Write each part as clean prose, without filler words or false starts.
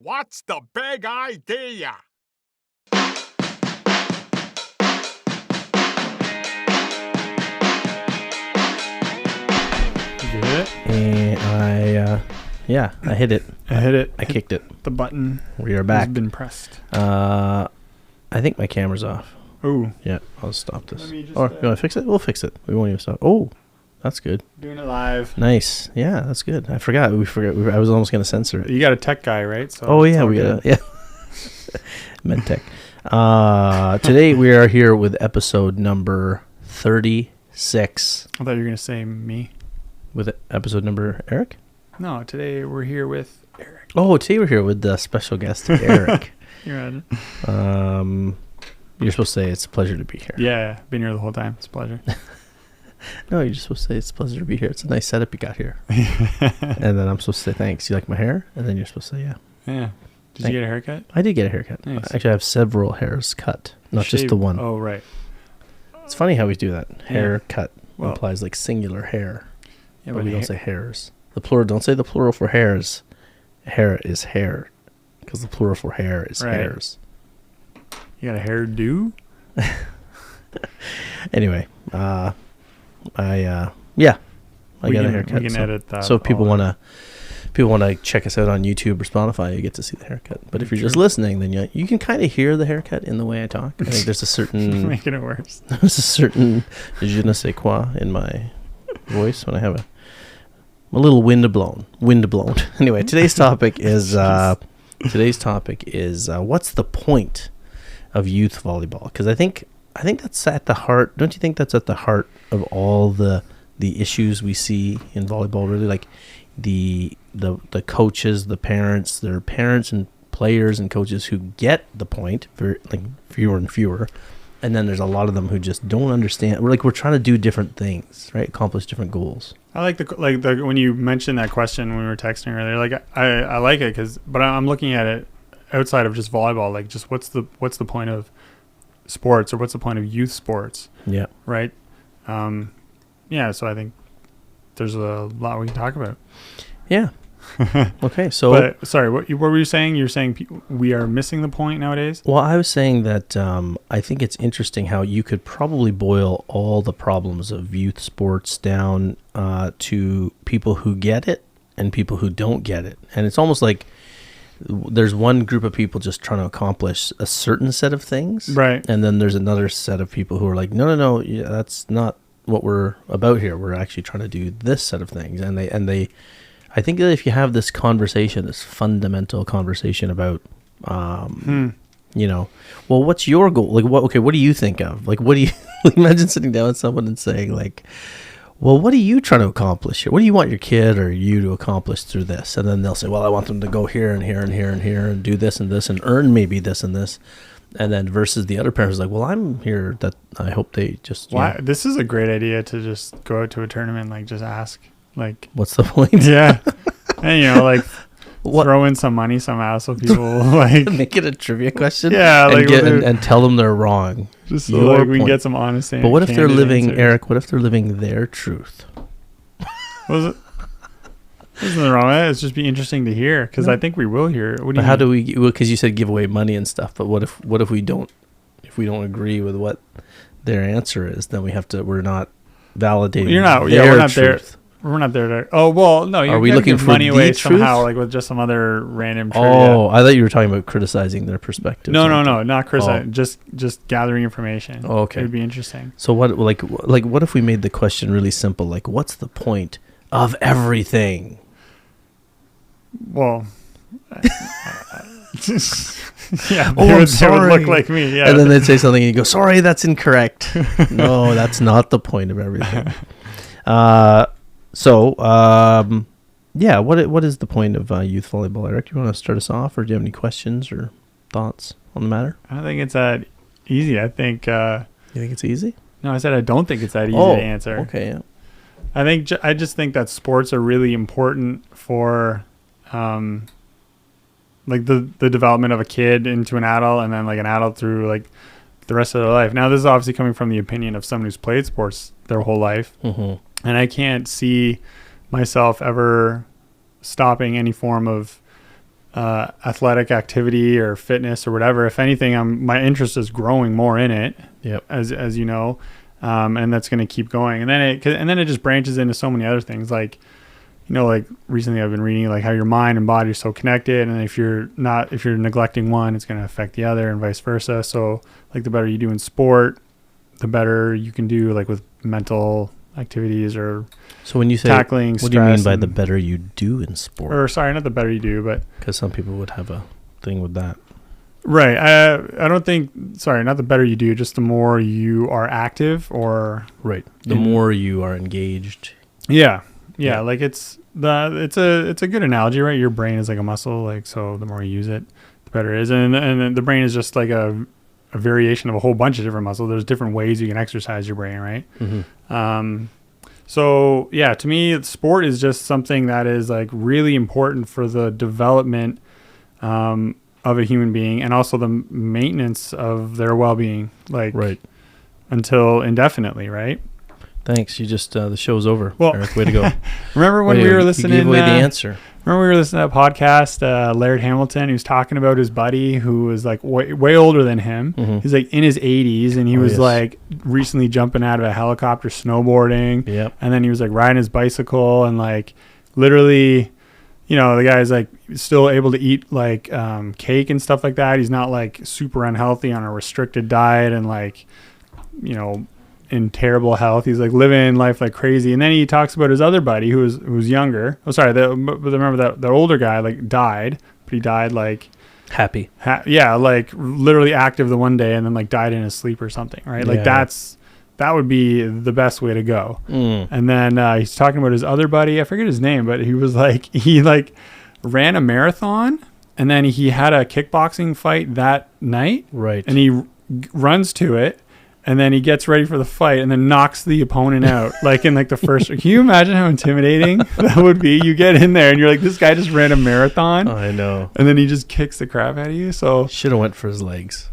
What's the big idea? Did you hit it? And I hit it. I hit it. I kicked it. The button We are has back. been pressed. I think my camera's off. Oh, Yeah, I'll stop this. Let me just, Or you want to fix it? We'll fix it. We won't even stop. Oh, that's good. doing it live. Nice. Yeah, that's good. I forgot. I was almost going to censor it. You got a tech guy, right? So Oh it's yeah, all we good. got yeah. Medtech. Today we are here with episode number 36. I thought you were gonna say me. With episode number Eric. No, today we're here with Eric. Oh, today we're here with the special guest Eric. You're on. You're supposed to say it's a pleasure to be here. Yeah, been here the whole time. It's a pleasure. No, you're just supposed to say it's a pleasure to be here. It's a nice setup you got here. And then I'm supposed to say thanks. You like my hair? And then you're supposed to say yeah. Yeah. Did you get a haircut? I did get a haircut. Nice. Actually, I have several hairs cut, not just Shave- the one. Oh, right. It's funny how we do that. Hair cut Well- implies like singular hair. Yeah, but we don't say hairs. The plural. Don't say the plural for hairs. Hair is hair, because the plural for hair is Right. hairs. You got a hairdo? Anyway, I got a haircut. We can edit that. So if people all want to check us out on YouTube or Spotify, you get to see the haircut. But if you're just listening, then you can kind of hear the haircut in the way I talk. I think there's a certain making it worse. there's a certain je ne sais quoi in my voice when I have a little wind blown. Anyway, today's topic is what's the point of youth volleyball? Because I think that's at the heart. Don't you think that's at the heart of all the issues we see in volleyball? Really, like the coaches, the parents, there are parents and players and coaches who get the point, for like fewer and fewer, and then there's a lot of them who just don't understand. We're trying to do different things, right? Accomplish different goals. I like the when you mentioned that question when we were texting earlier. Like I like it but I'm looking at it outside of just volleyball. Like just what's the point of sports, or what's the point of youth sports? Yeah. Right. Yeah. So I think there's a lot we can talk about. Yeah. Okay. So, but sorry, what were you saying? You're saying we are missing the point nowadays? well, I was saying that I think it's interesting how you could probably boil all the problems of youth sports down to people who get it and people who don't get it. And it's almost like there's one group of people just trying to accomplish a certain set of things. Right. And then there's another set of people who are like, no, yeah, that's not what we're about here. We're actually trying to do this set of things. And they I think that if you have this conversation, this fundamental conversation about, well, what's your goal? Like, what do you think of? Like, what do you imagine sitting down with someone and saying, like, well, what are you trying to accomplish here? What do you want your kid or you to accomplish through this? And then they'll say, well, I want them to go here and here and here and here and do this and this and earn maybe this and this. And then versus the other parents like, well, I'm here that I hope they just. This is a great idea to just go out to a tournament, like just ask. Like, what's the point? Yeah. And, like, throw in some money somehow so people, like... Make it a trivia question? Yeah. Like, and tell them they're wrong. Just so like, we can get some honest answers. But what if they're living, Eric, what if they're living their truth? There's nothing wrong with that. It's just be interesting to hear, because I think we will hear. What do you how do we... Well, because you said give away money and stuff, but what if we don't... If we don't agree with what their answer is, then we're not validating we're not truth. there. We're not there to... Oh, well, no. Are we looking for money away truth? somehow, like with just some other random trivia? Oh, I thought you were talking about criticizing their perspective. No, not criticizing. Just gathering information. Oh, okay. It would be interesting. So what if we made the question really simple? Like, what's the point of everything? Well... yeah, I'm they would look like me. Yeah. And then they'd say something and you go, sorry, that's incorrect. No, that's not the point of everything. What is the point of youth volleyball, Eric? Do you want to start us off, or do you have any questions or thoughts on the matter? I don't think it's that easy. I think... you think it's easy? No, I said I don't think it's that easy to answer. Okay, yeah. I just think that sports are really important for... like the development of a kid into an adult, and then like an adult through like the rest of their life. Now, this is obviously coming from the opinion of someone who's played sports their whole life. Mm-hmm. And I can't see myself ever stopping any form of athletic activity or fitness or whatever. If anything, my interest is growing more in it. Yep. As you know, and that's going to keep going. And then it just branches into so many other things. Like, you know, like recently I've been reading like how your mind and body are so connected, and if you're neglecting one, it's going to affect the other, and vice versa. So like the better you do in sport, the better you can do like with mental activities or so when you say tackling what do you mean by and, the better you do in sport? or sorry, not the better you do, but because some people would have a thing with that. Right. I don't think, sorry, not the better you do, just the more you are active or right. The more you are engaged. Yeah. Like it's a good analogy, right? Your brain is like a muscle, like, so the more you use it, the better it is. And then the brain is just like a variation of a whole bunch of different muscles. There's different ways you can exercise your brain, right? Mm-hmm. So yeah, to me, sport is just something that is like really important for the development, of a human being, and also the maintenance of their well-being, like right, until indefinitely, right? Thanks. You just the show's over. Well, Eric, way to go. Remember when we were listening? You gave away the answer. Remember we were listening to that podcast, Laird Hamilton. He was talking about his buddy who was like way older than him. Mm-hmm. He's like in his 80s, and he was like recently jumping out of a helicopter, snowboarding. Yep. And then he was like riding his bicycle, and like literally, you know, the guy's like still able to eat like cake and stuff like that. He's not like super unhealthy on a restricted diet and like, you know, in terrible health. He's like living life like crazy. And then he talks about his other buddy who was younger. Oh, sorry. Remember that the older guy like died, but he died like happy. Yeah. Like literally active the one day and then like died in his sleep or something. Right. Like that would be the best way to go. And then he's talking about his other buddy. I forget his name, but he was like, he like ran a marathon and then he had a kickboxing fight that night. Right. And he runs to it. And then he gets ready for the fight and then knocks the opponent out, like in like the first. Can you imagine how intimidating that would be? You get in there and you're like, this guy just ran a marathon. Oh, I know. And then he just kicks the crap out of you. So should have went for his legs.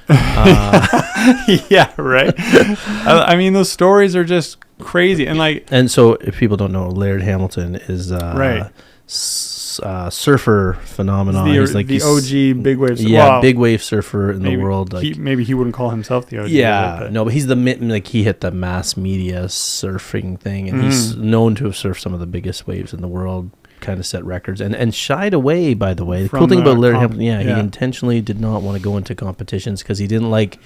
Yeah, right. I mean, those stories are just crazy. And like, and so if people don't know, Laird Hamilton is right. Surfer phenomenon. He's like the OG big wave surfer. Yeah, well, big wave surfer in the world. Like, maybe he wouldn't call himself the OG. Yeah, no, but he's like he hit the mass media surfing thing, and he's known to have surfed some of the biggest waves in the world, kind of set records, and shied away, by the way. The cool thing about Laird Hamilton, he intentionally did not want to go into competitions because he didn't like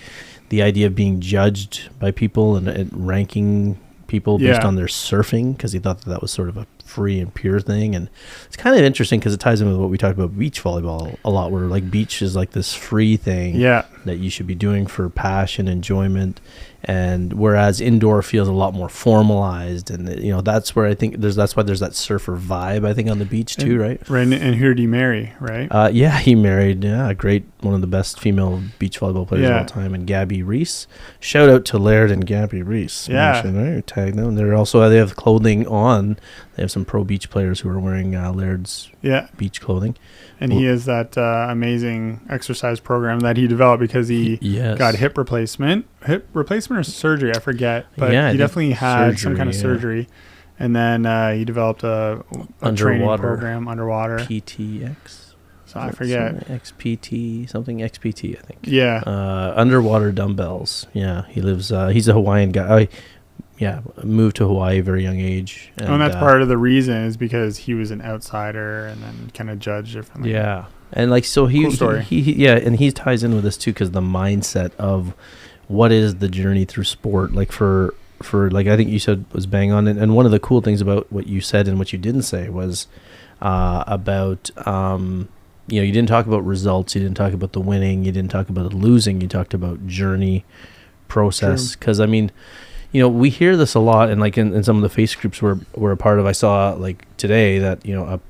the idea of being judged by people and ranking people based on their surfing, because he thought that was sort of a free and pure thing. And it's kind of interesting because it ties in with what we talked about beach volleyball a lot, where like beach is like this free thing that you should be doing for passion, enjoyment, and whereas indoor feels a lot more formalized. And you know, that's where I think that's why there's that surfer vibe, I think, on the beach too. Right. And who did he marry? Right. He married a great, one of the best female beach volleyball players of all time, and Gabby Reese. Shout out to Laird and Gabby Reese. Tag them. They have clothing on. They have some pro beach players who are wearing Laird's beach clothing. And he has that amazing exercise program that he developed because he got hip replacement or surgery, I forget. But he definitely had some kind of surgery. And then he developed a training program underwater. PTX. So I forget. XPT, something XPT, I think. Yeah. Underwater dumbbells. Yeah. He lives, he's a Hawaiian guy. Moved to Hawaii at a very young age. And that's part of the reason is because he was an outsider and then kind of judged differently. Yeah. And like, so cool story. And he ties in with this too, because the mindset of what is the journey through sport, like for like, I think you said was bang on. And one of the cool things about what you said and what you didn't say was about, you didn't talk about results. You didn't talk about the winning. You didn't talk about the losing. You talked about journey, process. Because, I mean, we hear this a lot, and like in some of the face groups we're a part of, I saw like today that,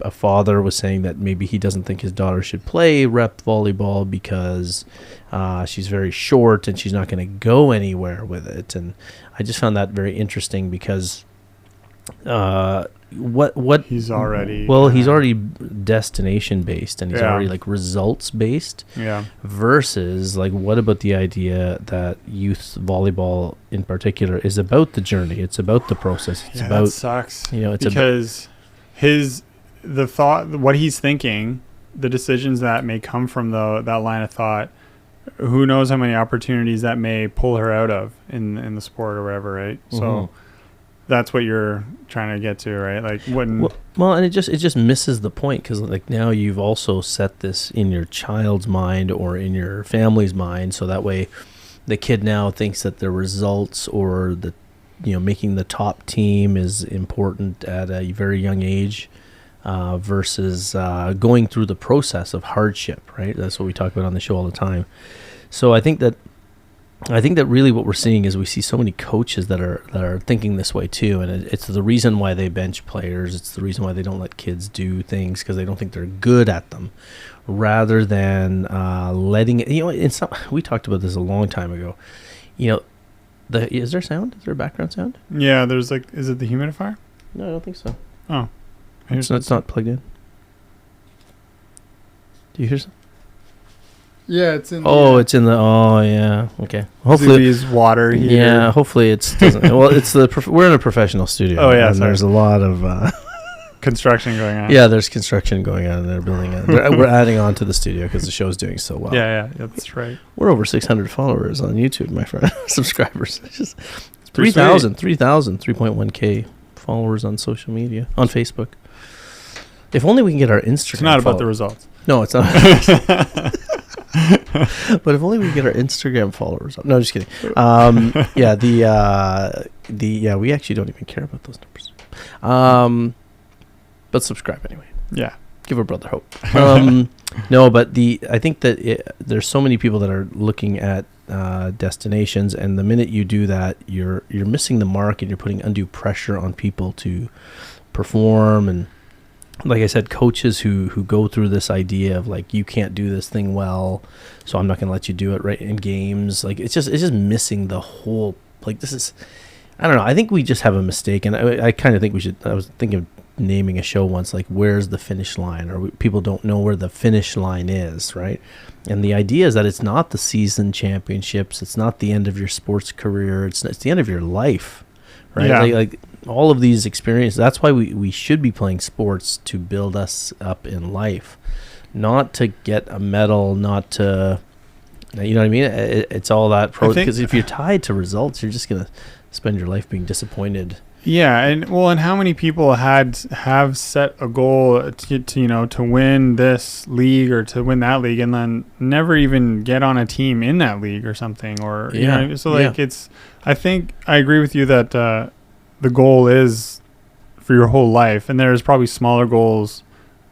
a father was saying that maybe he doesn't think his daughter should play rep volleyball because she's very short and she's not going to go anywhere with it. And I just found that very interesting because what he's already destination based, and he's already like results based, versus like, what about the idea that youth volleyball in particular is about the journey, it's about the process, it's about, that sucks, it's because his the thought, what he's thinking, the decisions that may come from that line of thought, who knows how many opportunities that may pull her out of in the sport or whatever, right? So that's what you're trying to get to, right? Like, wouldn't well, and it just misses the point, because like now you've also set this in your child's mind or in your family's mind, so that way the kid now thinks that the results or the making the top team is important at a very young age, versus going through the process of hardship, right? That's what we talk about on the show all the time. So I think that really what we're seeing is we see so many coaches that are thinking this way too, and it's the reason why they bench players. It's the reason why they don't let kids do things, because they don't think they're good at them, rather than letting it. We talked about this a long time ago. Is there sound? Is there background sound? Yeah, there's like, is it the humidifier? No, I don't think so. Oh, It's not plugged in. Do you hear something? Yeah, it's in. It's in the. Oh, yeah. Okay. Hopefully, it's water here. Yeah. Hopefully, it doesn't. Well, it's we're in a professional studio. Oh yeah. And there's a lot of construction going on. Yeah, there's construction going on. They're building it. We're adding on to the studio because the show's doing so well. Yeah, that's right. We're over 600 followers on YouTube, my friend. Subscribers. It's just 3.1K followers on social media, on Facebook. If only we can get our Instagram. It's not about the results. No, it's not. But if only we could get our Instagram followers up. No, just kidding. We actually don't even care about those numbers. But subscribe anyway. Yeah. Give a brother hope. No, but I think that there's so many people that are looking at destinations, and the minute you do that, you're missing the mark, and you're putting undue pressure on people to perform. And like I said, coaches who go through this idea of like, you can't do this thing well, so I'm not going to let you do it right in games. Like it's just missing the whole, like, this is, I don't know. I think we just have a mistake, and I kind of think we should. I was thinking of naming a show once, like, where's the finish line, or people don't know where the finish line is, right? And the idea is that it's not the season championships, it's not the end of your sports career, it's the end of your life, right? Yeah. Like all of these experiences. That's why we should be playing sports, to build us up in life, not to get a medal, not to, you know what I mean? It's all that because if you're tied to results, you're just gonna spend your life being disappointed. Yeah, and how many people have set a goal to win this league or to win that league, and then never even get on a team in that league or something, or it's. I think I agree with you that the goal is for your whole life, and there's probably smaller goals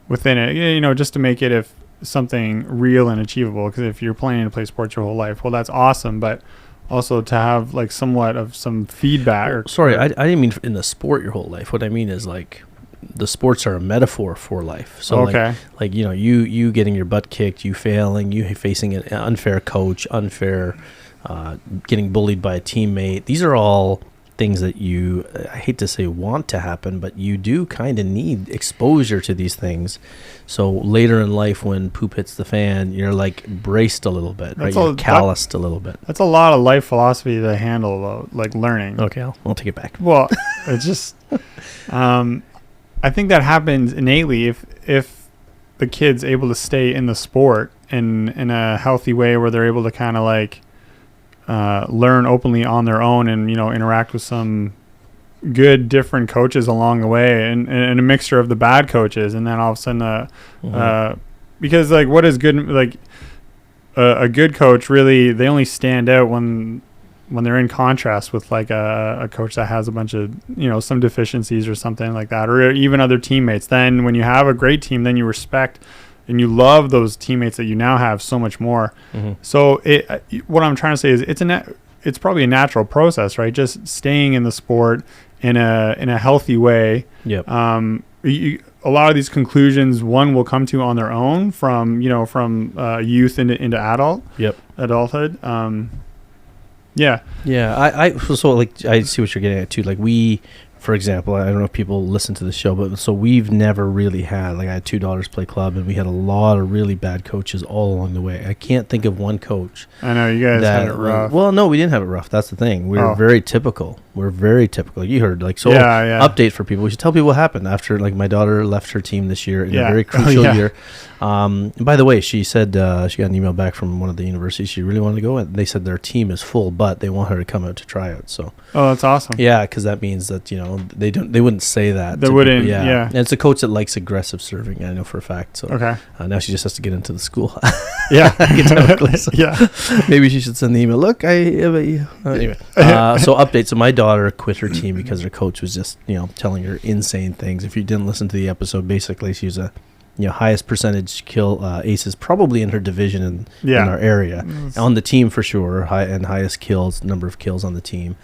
within it, just to make it if something real and achievable. Because if you're planning to play sports your whole life, well, that's awesome, but also to have like somewhat of some feedback. I didn't mean in the sport your whole life. What I mean is, like, the sports are a metaphor for life. So okay. like you getting your butt kicked, you failing, you facing an unfair coach, getting bullied by a teammate. These are all things that you, I hate to say want to happen, but you do kind of need exposure to these things. So later in life, when poop hits the fan, you're like braced a little bit, right? You're calloused a little bit. That's a lot of life philosophy to handle, like learning. Okay, I'll take it back. Well, it's just, I think that happens innately if the kid's able to stay in the sport in a healthy way, where they're able to kind of like learn openly on their own, and interact with some good different coaches along the way, and a mixture of the bad coaches, and then all of a sudden because like what is good, like a good coach, really they only stand out when they're in contrast with like a coach that has a bunch of some deficiencies or something like that, or even other teammates. Then when you have a great team, then you respect and you love those teammates that you now have so much more. So what I'm trying to say is it's probably a natural process, right? Just staying in the sport in a healthy way. Yep. A lot of these conclusions one will come to on their own from youth into adulthood. Yeah. So like I see what you're getting at too. Like we, for example, I don't know if people listen to the show, but so we've never really had, like, I had $2 Play Club, and we had a lot of really bad coaches all along the way. I can't think of one coach. I know you guys had it rough. Well, no, we didn't have it rough. That's the thing. We were very typical. We're very typical. You heard like so. Yeah. Update for people. We should tell people what happened after like my daughter left her team this year in a Yeah. very crucial Yeah. year. By the way, she said she got an email back from one of the universities she really wanted to go, and they said their team is full, but they want her to come out to tryouts. So Oh, that's awesome. yeah, because that means that they wouldn't say that. They to wouldn't, people. yeah. And it's a coach that likes aggressive serving. I know for a fact. So Okay. now she just has to get into the school. Yeah. Academically, so Yeah. maybe she should send the email. Look, anyway. So update. So my daughter quit her team because her coach was just telling her insane things. If you didn't listen to the episode, basically she was a highest percentage kill aces probably in her division in our area on the team for sure. Highest kills, number of kills on the team.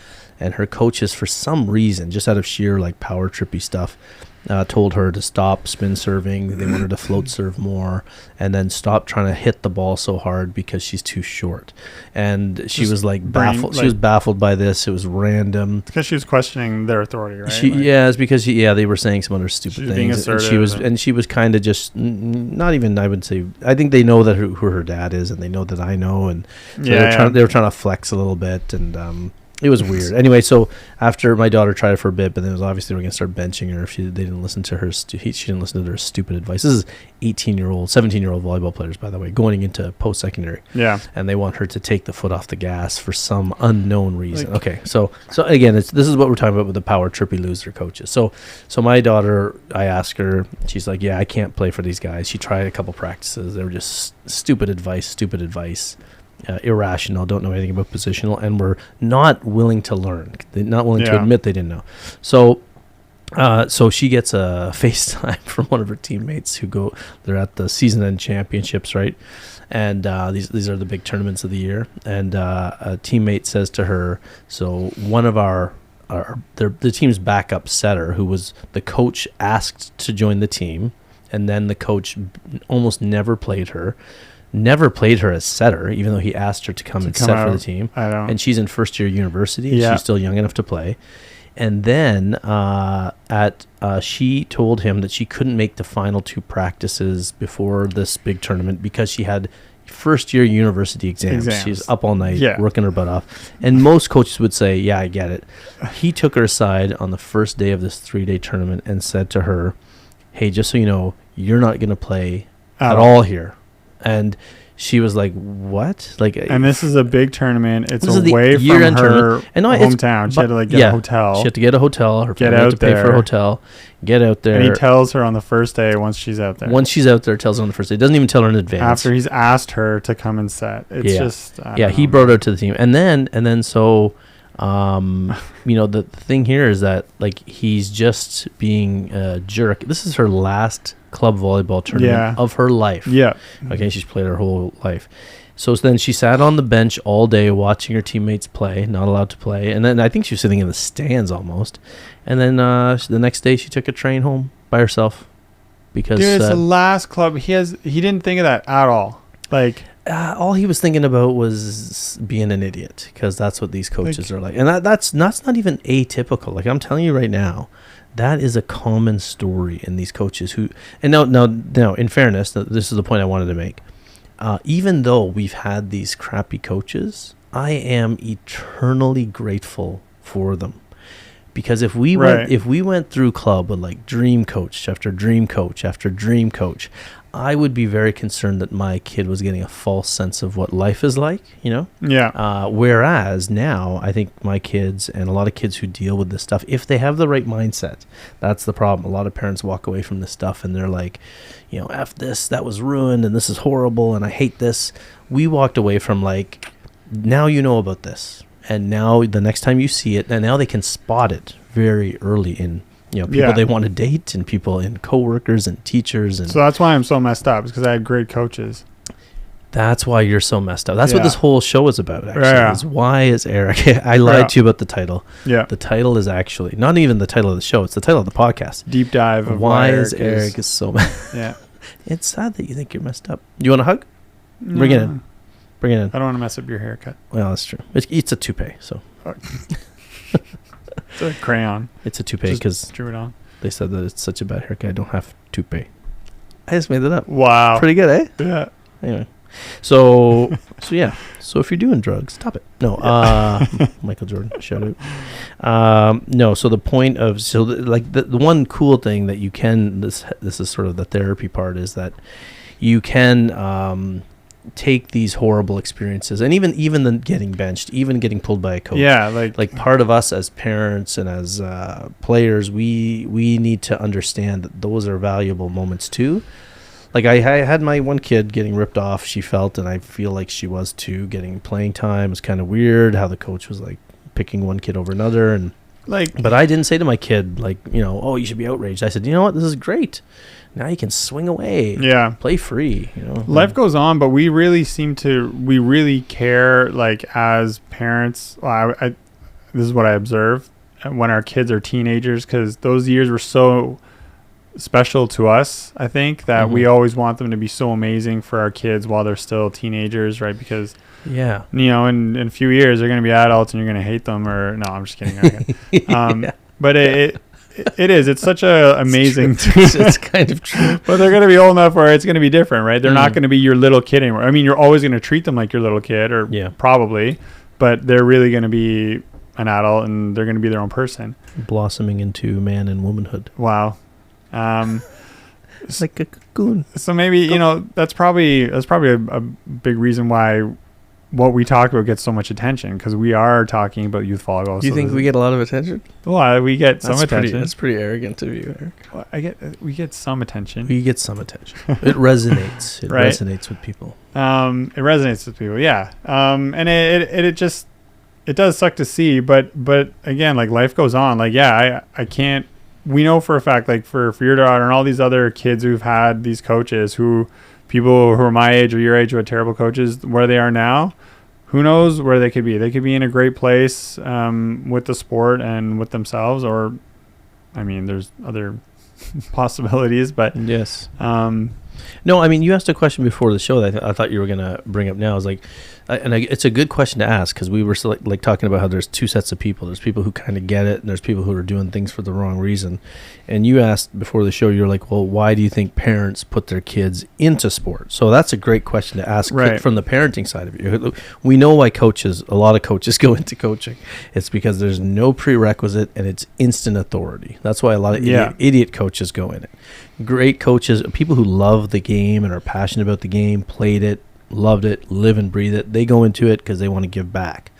And her coaches, for some reason, just out of sheer like power trippy stuff, told her to stop spin serving. They wanted her to float serve more, and then stop trying to hit the ball so hard because she's too short. And she was like baffled. She was baffled by this. It was random. Because she was questioning their authority, right? It's because they were saying some other stupid things. Being assertive, and she was kind of just not even. I would say I think they know that who her dad is, and they know that I know, and so they were trying to flex a little bit, and it was weird. Anyway, so after my daughter tried it for a bit, but then it was obviously we're going to start benching her if they didn't listen to her. She didn't listen to her stupid advice. This is 17-year-old volleyball players, by the way, going into post-secondary. Yeah. And they want her to take the foot off the gas for some unknown reason. Okay, so again, this is what we're talking about with the power trippy loser coaches. So my daughter, I asked her, she's like, yeah, I can't play for these guys. She tried a couple practices. They were just stupid advice. Irrational, don't know anything about positional, and were not willing to learn. They're not willing to admit they didn't know. So she gets a FaceTime from one of her teammates they're at the season end championships, right? And these are the big tournaments of the year. And a teammate says to her, so one of the team's backup setter, who was the coach asked to join the team, and then the coach almost never played her as setter, even though he asked her to come and set for the team. And she's in first year university. Yeah. She's still young enough to play. And then she told him that she couldn't make the final 2 practices before this big tournament because she had first year university exams. She's up all night working her butt off. And most coaches would say, yeah, I get it. He took her aside on the first day of this 3-day tournament and said to her, hey, just so you know, you're not going to play at all here. And she was like, what? And this is a big tournament. It's away from her hometown. She had to get a hotel. She had to get a hotel. Her family had to pay for a hotel. Get out there. And he tells her on the first day once she's out there. Tells her on the first day. Doesn't even tell her in advance. After he's asked her to come and set. It's just... he brought her to the team. And then so... the thing here is that he's just being a jerk. This is her last club volleyball tournament of her life. Yeah. Okay, she's played her whole life. So then she sat on the bench all day watching her teammates play, not allowed to play. And then I think she was sitting in the stands almost. And then the next day she took a train home by herself because it's the last club. He didn't think of that at all. All he was thinking about was being an idiot because that's what these coaches are like. And that's not even atypical. I'm telling you right now, that is a common story in these coaches who, and now in fairness, this is the point I wanted to make. Even though we've had these crappy coaches, I am eternally grateful for them. Because if we went through club with dream coach after dream coach after dream coach, I would be very concerned that my kid was getting a false sense of what life is like, Yeah. Whereas now, I think my kids and a lot of kids who deal with this stuff, if they have the right mindset, that's the problem. A lot of parents walk away from this stuff and they're like, F this, that was ruined, and this is horrible, and I hate this. We walked away from now you know about this. And now the next time you see it, and now they can spot it very early in people they want to date and people and coworkers and teachers. And so that's why I'm so messed up, because I had great coaches. That's why you're so messed up. That's what this whole show is about, actually. Is why is Eric... I lied to you about the title. Yeah. The title is actually... Not even the title of the show. It's the title of the podcast. Deep dive of why is Eric is so mad. Yeah. It's sad that you think you're messed up. You want a hug? No. Bring it in. I don't want to mess up your haircut. Well, that's true. It's a toupee, so... It's a crayon. It's a toupee because drew it on. They said that it's such a bad haircut. I don't have toupee. I just made that up. Wow. Pretty good, eh? Yeah. Anyway, So yeah. So if you're doing drugs, stop it. No, Michael Jordan, shout out. No, so the point of the one cool thing that you can this is sort of the therapy part is that you can take these horrible experiences and even the getting benched, even getting pulled by a coach. Yeah, like part of us as parents and as players, we need to understand that those are valuable moments too. Like I had my one kid getting ripped off, she felt, and I feel like she was too, getting playing time. It was kind of weird how the coach was like picking one kid over another, and but I didn't say to my kid like, oh, you should be outraged. I said, you know what, this is great. Now you can swing away. Yeah. Play free. Life goes on, but we really care, like, as parents. This is what I observe when our kids are teenagers, because those years were so special to us, I think, that we always want them to be so amazing for our kids while they're still teenagers, right? Because in a few years they're going to be adults and you're going to hate them, or no, I'm just kidding. But it's such a amazing it's kind of true, but they're going to be old enough where it's going to be different, right? They're not going to be your little kid anymore. I mean, you're always going to treat them like your little kid, or probably, but they're really going to be an adult and they're going to be their own person, blossoming into man and womanhood. Wow. It's like a cocoon. So maybe that's probably a big reason why what we talk about gets so much attention, because we are talking about youth volleyball. Do you think we get a lot of attention? Well, we get some attention. That's pretty arrogant of you, Eric. Well, we get some attention. We get some attention. It resonates. It resonates with people. It resonates with people. Yeah. And it does suck to see, but again, like, life goes on. Like, yeah, I can't. We know for a fact, like, for your daughter and all these other kids who've had these coaches, people who are my age or your age who had terrible coaches, where they are now, who knows where they could be. They could be in a great place with the sport and with themselves, or, I mean, there's other possibilities, but yes. No, I mean, you asked a question before the show that I thought you were going to bring up now. I was like, it's a good question to ask, because we were like talking about how there's two sets of people. There's people who kind of get it, and there's people who are doing things for the wrong reason. And you asked before the show, you're like, well, why do you think parents put their kids into sport? So that's a great question to ask from the parenting side of you. We know why a lot of coaches go into coaching. It's because there's no prerequisite and it's instant authority. That's why a lot of idiot coaches go in it. Great coaches, people who love the game and are passionate about the game, played it, loved it, live and breathe it. They go into it because they want to give back.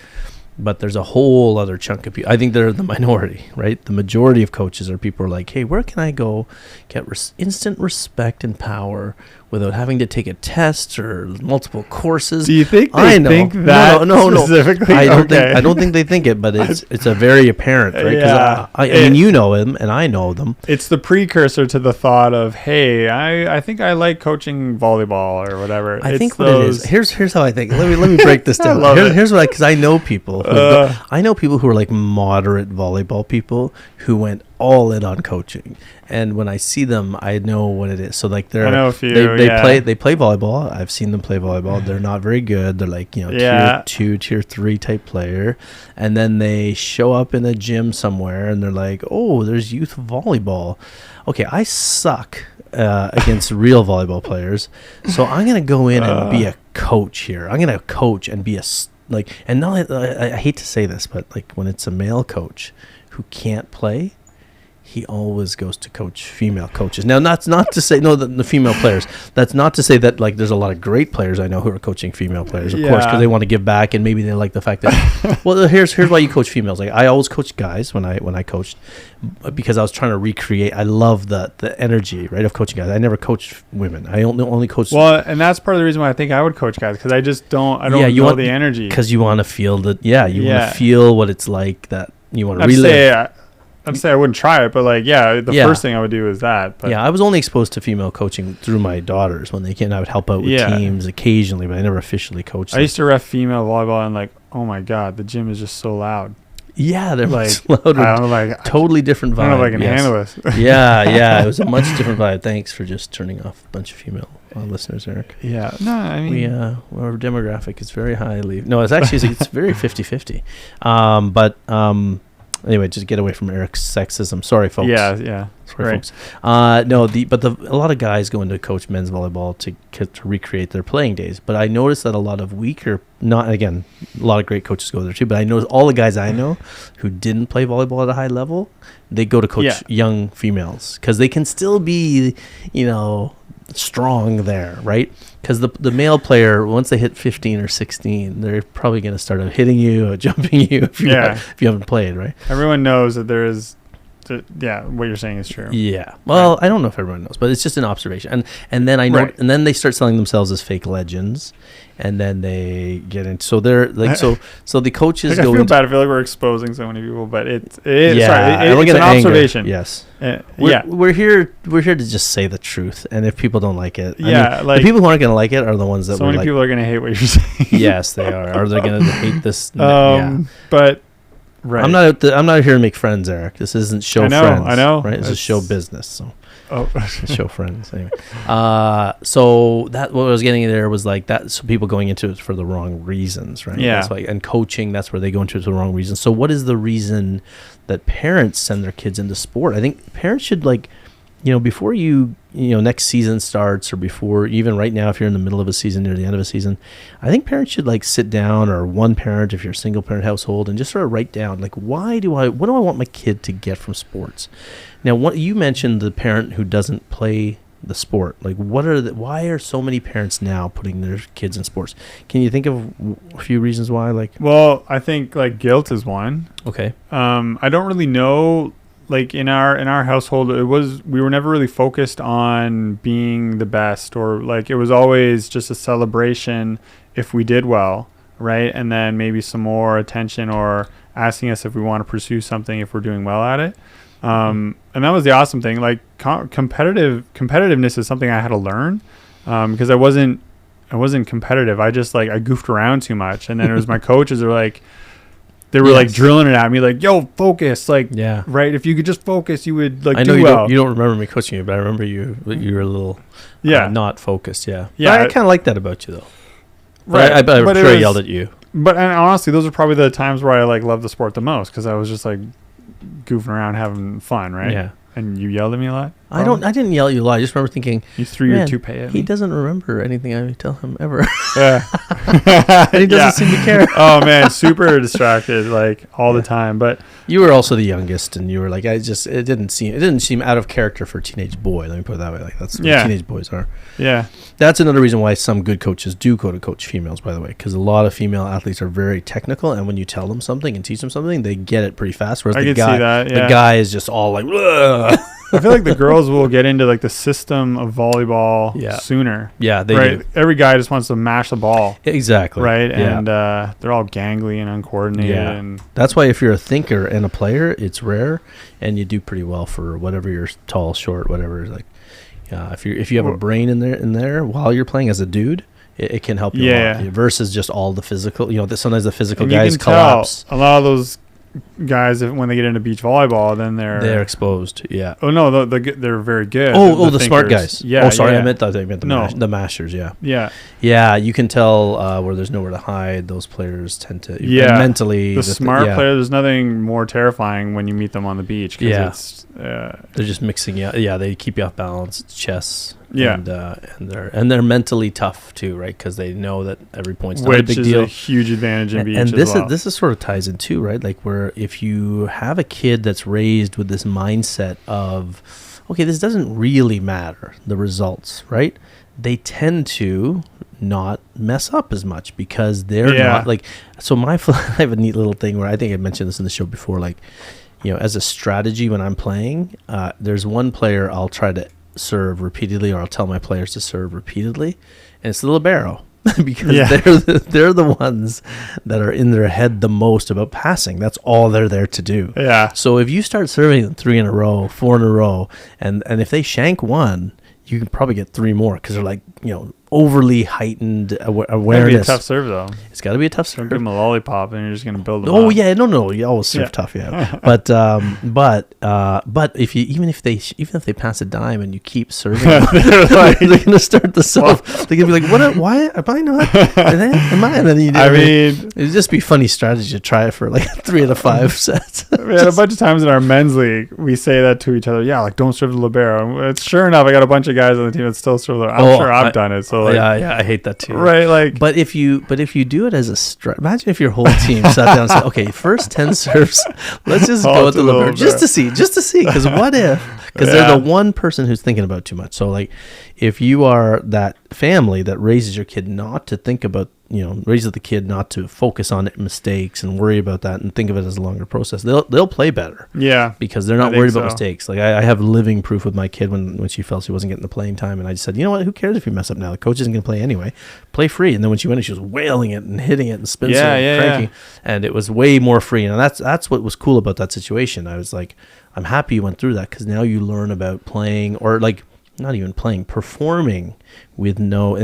But there's a whole other chunk of people. I think they're the minority, right? The majority of coaches are people who are like, hey, where can I go get instant respect and power without having to take a test or multiple courses? Do you think they think that? No. Specifically? I don't think they think it, but it's a very apparent, right? Yeah. I mean, you know them and I know them. It's the precursor to the thought of, hey, I think I like coaching volleyball or whatever. I think what it is. Here's how I think. Let me break this down. Here's what because I know people. I know people who are like moderate volleyball people who went all in on coaching, and when I see them, I know what it is. So like I know a few, they play volleyball. I've seen them play volleyball. They're not very good. They're like tier 2, tier 3 type player, and then they show up in a gym somewhere and they're like, oh, there's youth volleyball. Okay, I suck against real volleyball players, so I'm gonna go in and be a coach here. I'm gonna coach and be and not. I hate to say this, but like when it's a male coach who can't play, he always goes to coach female coaches. Now, that's not to say the female players. That's not to say that like there's a lot of great players I know who are coaching female players, of course, because they want to give back and maybe they like the fact that. Well, here's why you coach females. Like I always coached guys when I coached, because I was trying to recreate. I love the energy, right, of coaching guys. I never coached women. I only coached. Well, and that's part of the reason why I think I would coach guys, because I just don't. I don't know the energy. Because you want to feel that. Yeah, you want to feel what it's like that. You want to relive. I'd say I wouldn't try it, but the first thing I would do is that. But I was only exposed to female coaching through my daughters when they came. I would help out with teams occasionally, but I never officially coached them. I used to ref female volleyball, and oh my god, the gym is just so loud. Yeah, they're like louder. Totally different vibe. I don't know if I can handle this. yeah, it was a much different vibe. Thanks for just turning off a bunch of female listeners, Eric. Yeah, no, I mean, our demographic is very highly. No, it's actually it's very 50-50. Anyway, just get away from Eric's sexism. Sorry, folks. Yeah. Sorry, Right. folks. No, a lot of guys go into coach men's volleyball to recreate their playing days. But I noticed that a lot of a lot of great coaches go there too. But I noticed all the guys I know who didn't play volleyball at a high level, they go to coach young females because they can still be, strong there, right? Because the male player, once they hit 15 or 16, they're probably going to start hitting you or jumping you if you haven't played, right? Everyone knows that there is. What you're saying is true. Yeah. Well, right. I don't know if everyone knows, but it's just an observation. And then I know, right. And then they start selling themselves as fake legends, and then they get into. So they're like, so the coaches go. I feel bad. I feel like we're exposing so many people, but it's it's an observation. Yes. We're here to just say the truth, and if people don't like it, the people who aren't going to like it are the ones that. So many people are going to hate what you're saying. Yes, they are. Or they're going to hate this. But. Right. I'm not here to make friends, Eric. This isn't show friends. I know. Right? This is show business. So, show friends. Anyway, so that what I was getting there was like that. So people going into it for the wrong reasons, right? Yeah. That's and coaching, that's where they go into it for the wrong reasons. So, what is the reason that parents send their kids into sport? I think parents should before next season starts, or before even right now, if you're in the middle of a season or the end of a season, I think parents should sit down, or one parent if you're a single parent household, and just sort of write down what do I want my kid to get from sports. Now, what you mentioned, the parent who doesn't play the sport, why are so many parents now putting their kids in sports? Can you think of a few reasons why? Well, I think guilt is one. Okay. I don't really know. In our household, we were never really focused on being the best, or it was always just a celebration if we did well, right? And then maybe some more attention, or asking us if we want to pursue something if we're doing well at it. And that was the awesome thing. Competitiveness is something I had to learn, because I wasn't competitive. I just I goofed around too much, and then it was my coaches are like. They were drilling it at me, yo, focus, right? If you could just focus, you would I know do you well. You don't remember me coaching you, but I remember you were a little not focused. Yeah. But I kind of like that about you, though. Right. I'm sure I yelled at you. But honestly, those are probably the times where I loved the sport the most, because I was just goofing around, having fun, right? Yeah. And you yelled at me a lot? I didn't yell at you a lot. I just remember thinking, you threw your toupee at me. He doesn't remember anything I tell him ever. Yeah. And he doesn't seem to care. Oh man, super distracted all the time. But you were also the youngest, and you were it didn't seem out of character for a teenage boy. Let me put it that way. That's what teenage boys are. Yeah. That's another reason why some good coaches do go to coach females, by the way, because a lot of female athletes are very technical, and when you tell them something and teach them something, they get it pretty fast. Whereas the guy is just all I feel like the girls will get into the system of volleyball sooner. Yeah, they do. Every guy just wants to mash the ball. Exactly. Right? Yeah. And they're all gangly and uncoordinated. Yeah. And that's why if you're a thinker and a player, it's rare, and you do pretty well for whatever you're tall, short, whatever. If you have a brain in there while you're playing as a dude, it can help you a lot. Versus just all the physical. Sometimes the physical guys collapse. A lot of those guys, when they get into beach volleyball, then they're exposed. Yeah. Oh no, they're very good. The smart guys. Yeah. Oh, sorry, I meant the mashers. Yeah. Yeah. Yeah, you can tell where there's nowhere to hide. Those players tend to mentally. The smart player. There's nothing more terrifying when you meet them on the beach. It's they're just mixing you. Yeah, they keep you off balance. It's chess. Yeah. And they're mentally tough too, right? Because they know that every point's not a big deal. Which is a huge advantage in beach and as well. This is sort of ties in too, right? Where if you have a kid that's raised with this mindset of, okay, this doesn't really matter, the results, right? They tend to not mess up as much because they're not so I have a neat little thing where I think I mentioned this in the show before, as a strategy when I'm playing, there's one player I'll try to serve repeatedly, or I'll tell my players to serve repeatedly, and it's the libero. Because they're the ones that are in their head the most about passing. That's all they're there to do. Yeah. So if you start serving them 3 in a row, 4 in a row, and if they shank one, you can probably get 3 more because they're overly heightened That'd be a awareness. tough serve though. It's got to be a tough Don't serve. give them a lollipop, and you're just gonna build them. Oh up. yeah, no, you always serve tough, yeah. But if you even if they pass a dime and you keep serving, they're gonna start the serve. They're gonna be like, "What? Why am I not? Am I?" And then you do. I mean, it'd just be funny strategy to try it for like 3 out of 5 sets. we had a bunch of times in our men's league. We say that to each other. Yeah, like don't serve the libero. And it's sure enough, I got a bunch of guys on the team that still serve the. I'm sure I've done it. So like, yeah, I hate that too. right, like. But if you do it as a imagine if your whole team sat down and said, "Okay, first 10 serves, let's just go with the libero just to see, because what if?" Because they're the one person who's thinking about too much. So like, if you are that family that raises your kid not to think about, raises the kid not to focus on mistakes and worry about that and think of it as a longer process, they'll play better. Yeah, because they're not worried about mistakes. Like I have living proof with my kid when she felt she wasn't getting the playing time, and I just said, you know what? Who cares if you mess up now? The coach isn't going to play anyway. Play free. And then when she went in, she was wailing it and hitting it and spin and cranking, and it was way more free. And that's what was cool about that situation. I was like, I'm happy you went through that because now you learn about playing, or like not even playing, performing with no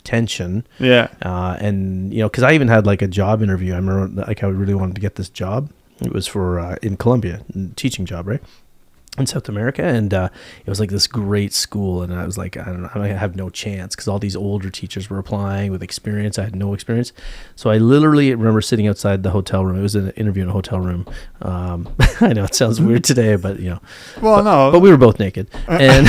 tension. Yeah. And because I even had like a job interview. I remember like I really wanted to get this job. It was for in Colombia, teaching job, right, in South America, and it was like this great school, and I was like, I don't know, I have no chance because all these older teachers were applying with experience. I had no experience, so I literally remember sitting outside the hotel room. It was an interview in a hotel room. I know it sounds weird today, but but we were both naked, and.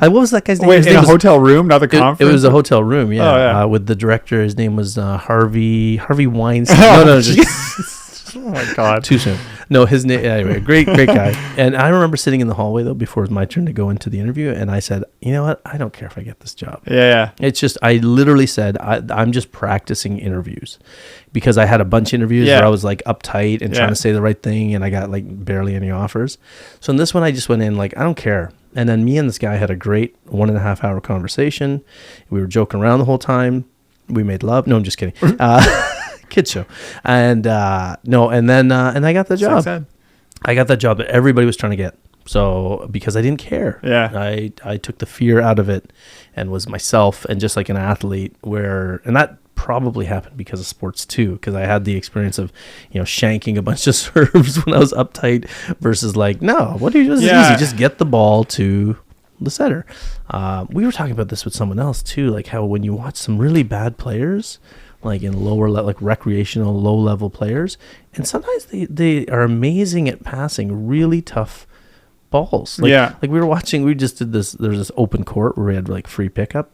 What was that guy's name? Wait, in a hotel room, not the conference? It was a hotel room, yeah. Oh, yeah. With the director, his name was Harvey Weinstein. No, just oh my God, too soon. No, his name. Anyway, great guy. And I remember sitting in the hallway though before it was my turn to go into the interview, and I said, you know what? I don't care if I get this job. Yeah. It's just I literally said I'm just practicing interviews because I had a bunch of interviews where I was like uptight and trying to say the right thing, and I got like barely any offers. So in this one, I just went in like I don't care. And then me and this guy had a great 1.5 hour conversation. We were joking around the whole time. We made love. No, I'm just kidding. Kids show. And and I got the job. I got that job that everybody was trying to get. So because I didn't care. Yeah. I took the fear out of it and was myself and just like an athlete and that probably happened because of sports too, because I had the experience of shanking a bunch of serves when I was uptight versus like, no, what do you do? This is easy, just get the ball to the setter. We were talking about this with someone else too, like how when you watch some really bad players like in like recreational low level players, and sometimes they are amazing at passing really tough balls. Like we just did this, there's this open court where we had like free pickup.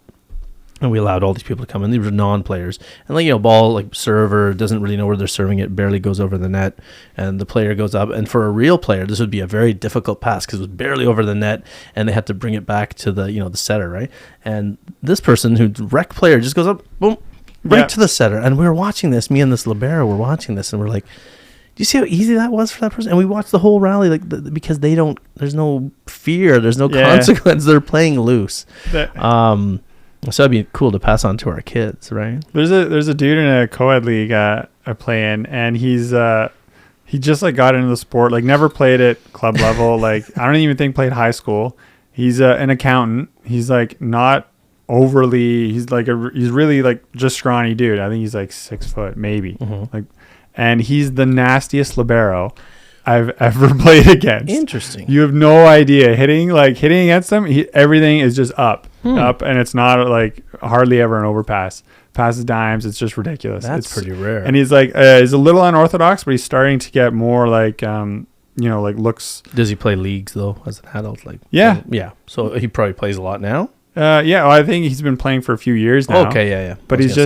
And we allowed all these people to come in. These were non-players. And ball, like server, doesn't really know where they're serving it, barely goes over the net. And the player goes up. And for a real player, this would be a very difficult pass because it was barely over the net. And they had to bring it back to the, the setter, right? And this person, who's rec player, just goes up, boom, right to the setter. And we were watching this. Me and this libero were watching this. And we're like, do you see how easy that was for that person? And we watched the whole rally because there's no fear. There's no consequence. They're playing loose. So it'd be cool to pass on to our kids, right? There's a dude in a co-ed league I play in, and he just like got into the sport, like never played at club level. Like I don't even think played high school. He's an accountant. He's like not overly. He's really like just scrawny dude. I think he's like 6 foot maybe. Mm-hmm. And he's the nastiest libero I've ever played against. Interesting. You have no idea. Hitting against him, everything is just up, and it's not like hardly ever an overpass. Passes dimes, it's just ridiculous. It's pretty rare. And he's like, he's a little unorthodox, but he's starting to get more like, like looks. Does he play leagues though as an adult? Yeah. So he probably plays a lot now. I think he's been playing for a few years now. Okay, yeah. But he's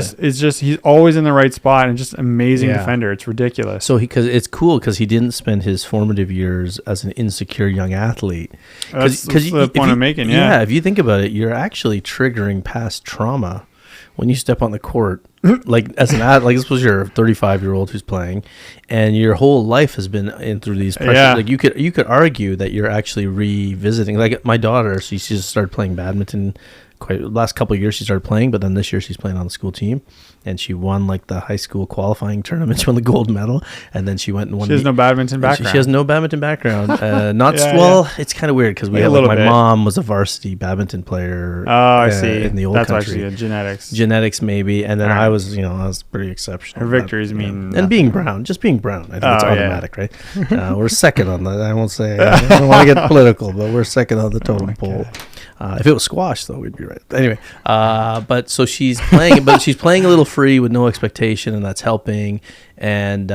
always in the right spot and just amazing defender. It's ridiculous. So because it's cool because he didn't spend his formative years as an insecure young athlete. That's the point I'm making. Yeah, if you think about it, you're actually triggering past trauma when you step on the court. Like as an athlete, like this was your 35-year-old who's playing, and your whole life has been in through these pressures. Yeah. Like you could argue that you're actually revisiting. Like my daughter, she just started playing badminton last couple of years she started playing, but then this year she's playing on the school team, and she won like the high school qualifying tournament. She won the gold medal, and then she went and won. She has no badminton background. She has no badminton background. It's kind of weird because my mom was a varsity badminton player. Oh, I see. In the old That's country. Actually genetics maybe, and then I was pretty exceptional. Her victories mean and being brown, just being brown. I think it's automatic, right? We're second on that. I won't say. I don't want to get political, but we're second on the totem pole. If it was squash, though, we'd be right. Anyway, but so she's playing, but she's playing a little free with no expectation, and that's helping. And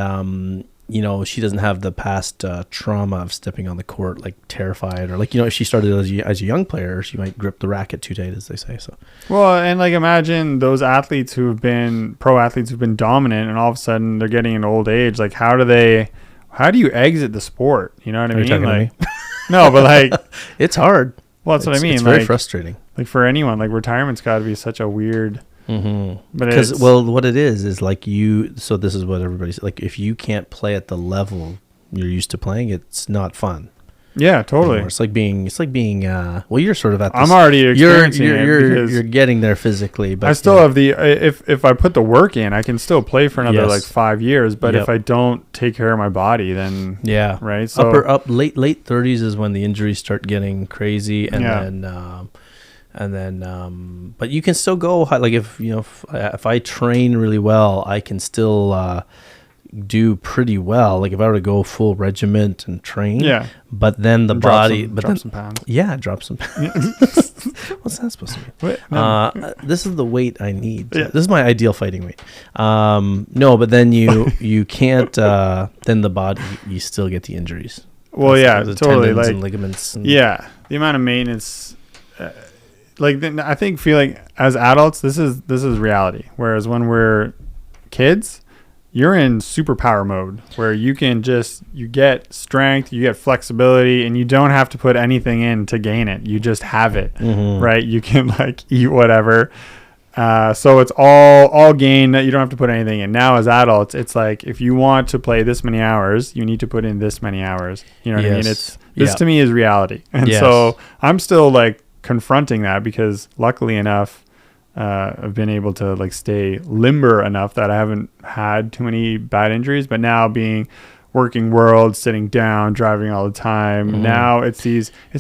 she doesn't have the past trauma of stepping on the court, like terrified, or like if she started as a young player, she might grip the racket too tight, as they say. So, well, and like imagine those athletes who've been pro athletes who've been dominant, and all of a sudden they're getting an old age. Like, how do you exit the sport? You know what I mean? Like, no, but like, it's hard. Well, that's what I mean. It's very frustrating. Like for anyone, like retirement's got to be such a weird. Mm-hmm. Because what it is like so this is what everybody's like. If you can't play at the level you're used to playing, it's not fun. Yeah, totally. Anymore. It's like being. Well, you're sort of at. I'm already experiencing you're getting there physically, but I still have the. If I put the work in, I can still play for another like 5 years. But if I don't take care of my body, then right. So late 30s is when the injuries start getting crazy, and then but you can still go like if I train really well, I can still do pretty well. Like if I were to go full regiment and train, but then the body, drop some pounds. Yeah, drop some pounds. What's that supposed to be? This is the weight I need. Yeah. This is my ideal fighting weight. No, but then you can't. Then the body, you still get the injuries. Well, totally. Like and ligaments. And the amount of maintenance. I feel like as adults, this is reality. Whereas when we're kids, you're in superpower mode where you get strength, you get flexibility, and you don't have to put anything in to gain it. You just have it, right? You can like eat whatever. So it's all gain that you don't have to put anything in. Now as adults, it's like if you want to play this many hours, you need to put in this many hours. You know what I mean? This to me is reality. And so I'm still like confronting that because luckily enough, I've been able to like stay limber enough that I haven't had too many bad injuries. But now being working world, sitting down, driving all the time. Now it's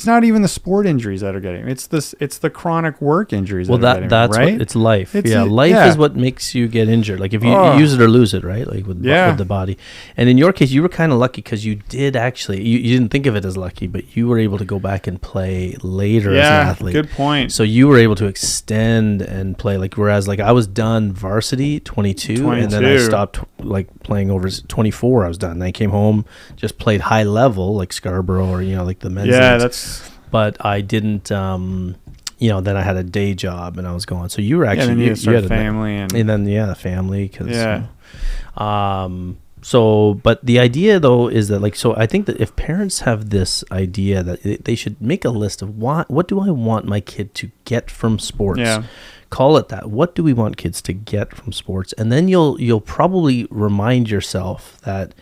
not even the sport injuries that are getting. It's the chronic work injuries. Well, that's right. It's life. Life is what makes you get injured. Like if you use it or lose it, right? Like with the body. And in your case, you were kind of lucky because you did actually. You didn't think of it as lucky, but you were able to go back and play later as an athlete. Good point. So you were able to extend and play whereas I was done varsity 22 and then I stopped like playing over 24. I was done. And I came home, just played high level like Scarborough or like the men's leagues. But I didn't then I had a day job and I was going. So you were actually you had a family and then the family but the idea though is that I think that if parents have this idea that they should make a list of what do I want my kid to get from sports. Call it that. What do we want kids to get from sports? And then you'll probably remind yourself that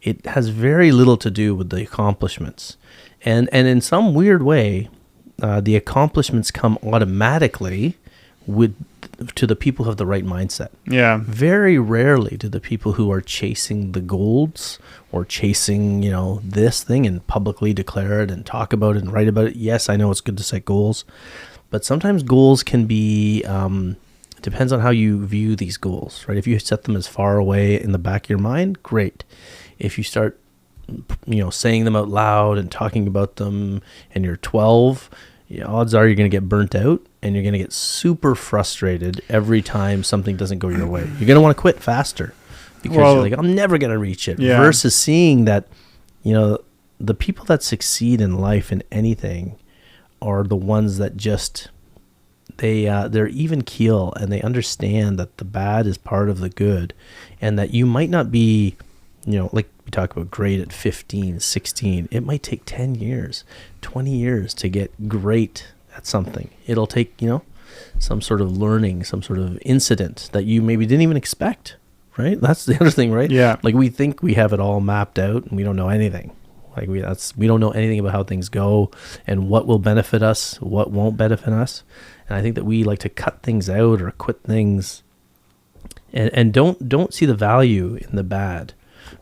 it has very little to do with the accomplishments. And in some weird way, the accomplishments come automatically to the people who have the right mindset. Yeah. Very rarely do the people who are chasing the golds or chasing, this thing and publicly declare it and talk about it and write about it. Yes, I know it's good to set goals, but sometimes goals can be, depends on how you view these goals, right? If you set them as far away in the back of your mind, great. If you start, saying them out loud and talking about them and you're 12, odds are you're going to get burnt out and you're going to get super frustrated every time something doesn't go your way. You're going to want to quit faster because you're like, I'm never going to reach it. Yeah. Versus seeing that, the people that succeed in life in anything are the ones that just they're even keel and they understand that the bad is part of the good and that you might not be, like we talk about great at 15, 16. It might take 10 years, 20 years to get great at something. It'll take, some sort of learning, some sort of incident that you maybe didn't even expect, right? That's the other thing, right? Yeah. Like we think we have it all mapped out and we don't know anything. Like we don't know anything about how things go and what will benefit us, what won't benefit us. And I think that we like to cut things out or quit things and don't see the value in the bad,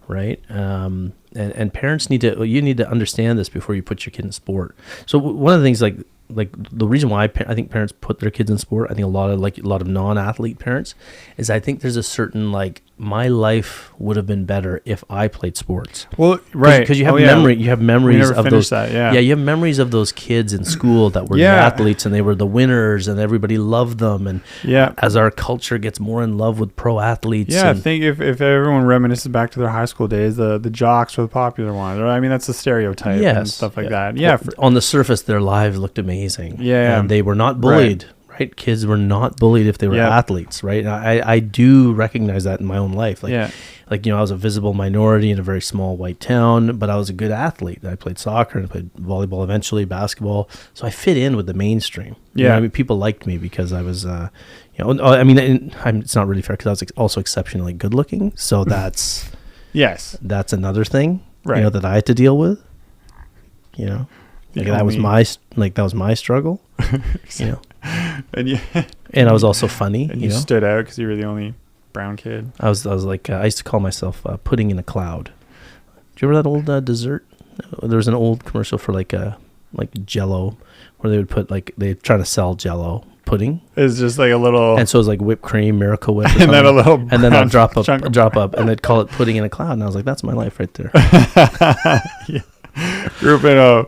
right? And parents need to understand this before you put your kid in sport. So one of the things like the reason why I think parents put their kids in sport, I think a lot of non-athlete parents, is I think there's a certain my life would have been better if I played sports. Well, right, because you have you have memories of those. You have memories of those kids in school that were the athletes and they were the winners and everybody loved them. And as our culture gets more in love with pro athletes, I think if everyone reminisces back to their high school days, the jocks were the popular ones. I mean, that's the stereotype and stuff like that. Yeah, on the surface, their lives looked amazing. Yeah, and they were not bullied. Right, kids were not bullied if they were athletes, right? I do recognize that in my own life. I was a visible minority in a very small white town, but I was a good athlete. I played soccer and I played volleyball eventually, basketball. So I fit in with the mainstream. I mean, people liked me because I was, it's not really fair because I was also exceptionally good looking. So that's that's another thing, that I had to deal with. That was my struggle. And I was also funny. And you stood out because you were the only brown kid. I was like, I used to call myself pudding in a cloud. Do you remember that old dessert? There was an old commercial for like Jell-O, where they would put they're trying to sell Jell-O pudding. It's just like a little, and so it was like whipped cream, Miracle Whip, and then a little, and then I'd drop up, and they'd call it pudding in a cloud. And I was like, that's my life right there. Grew up in a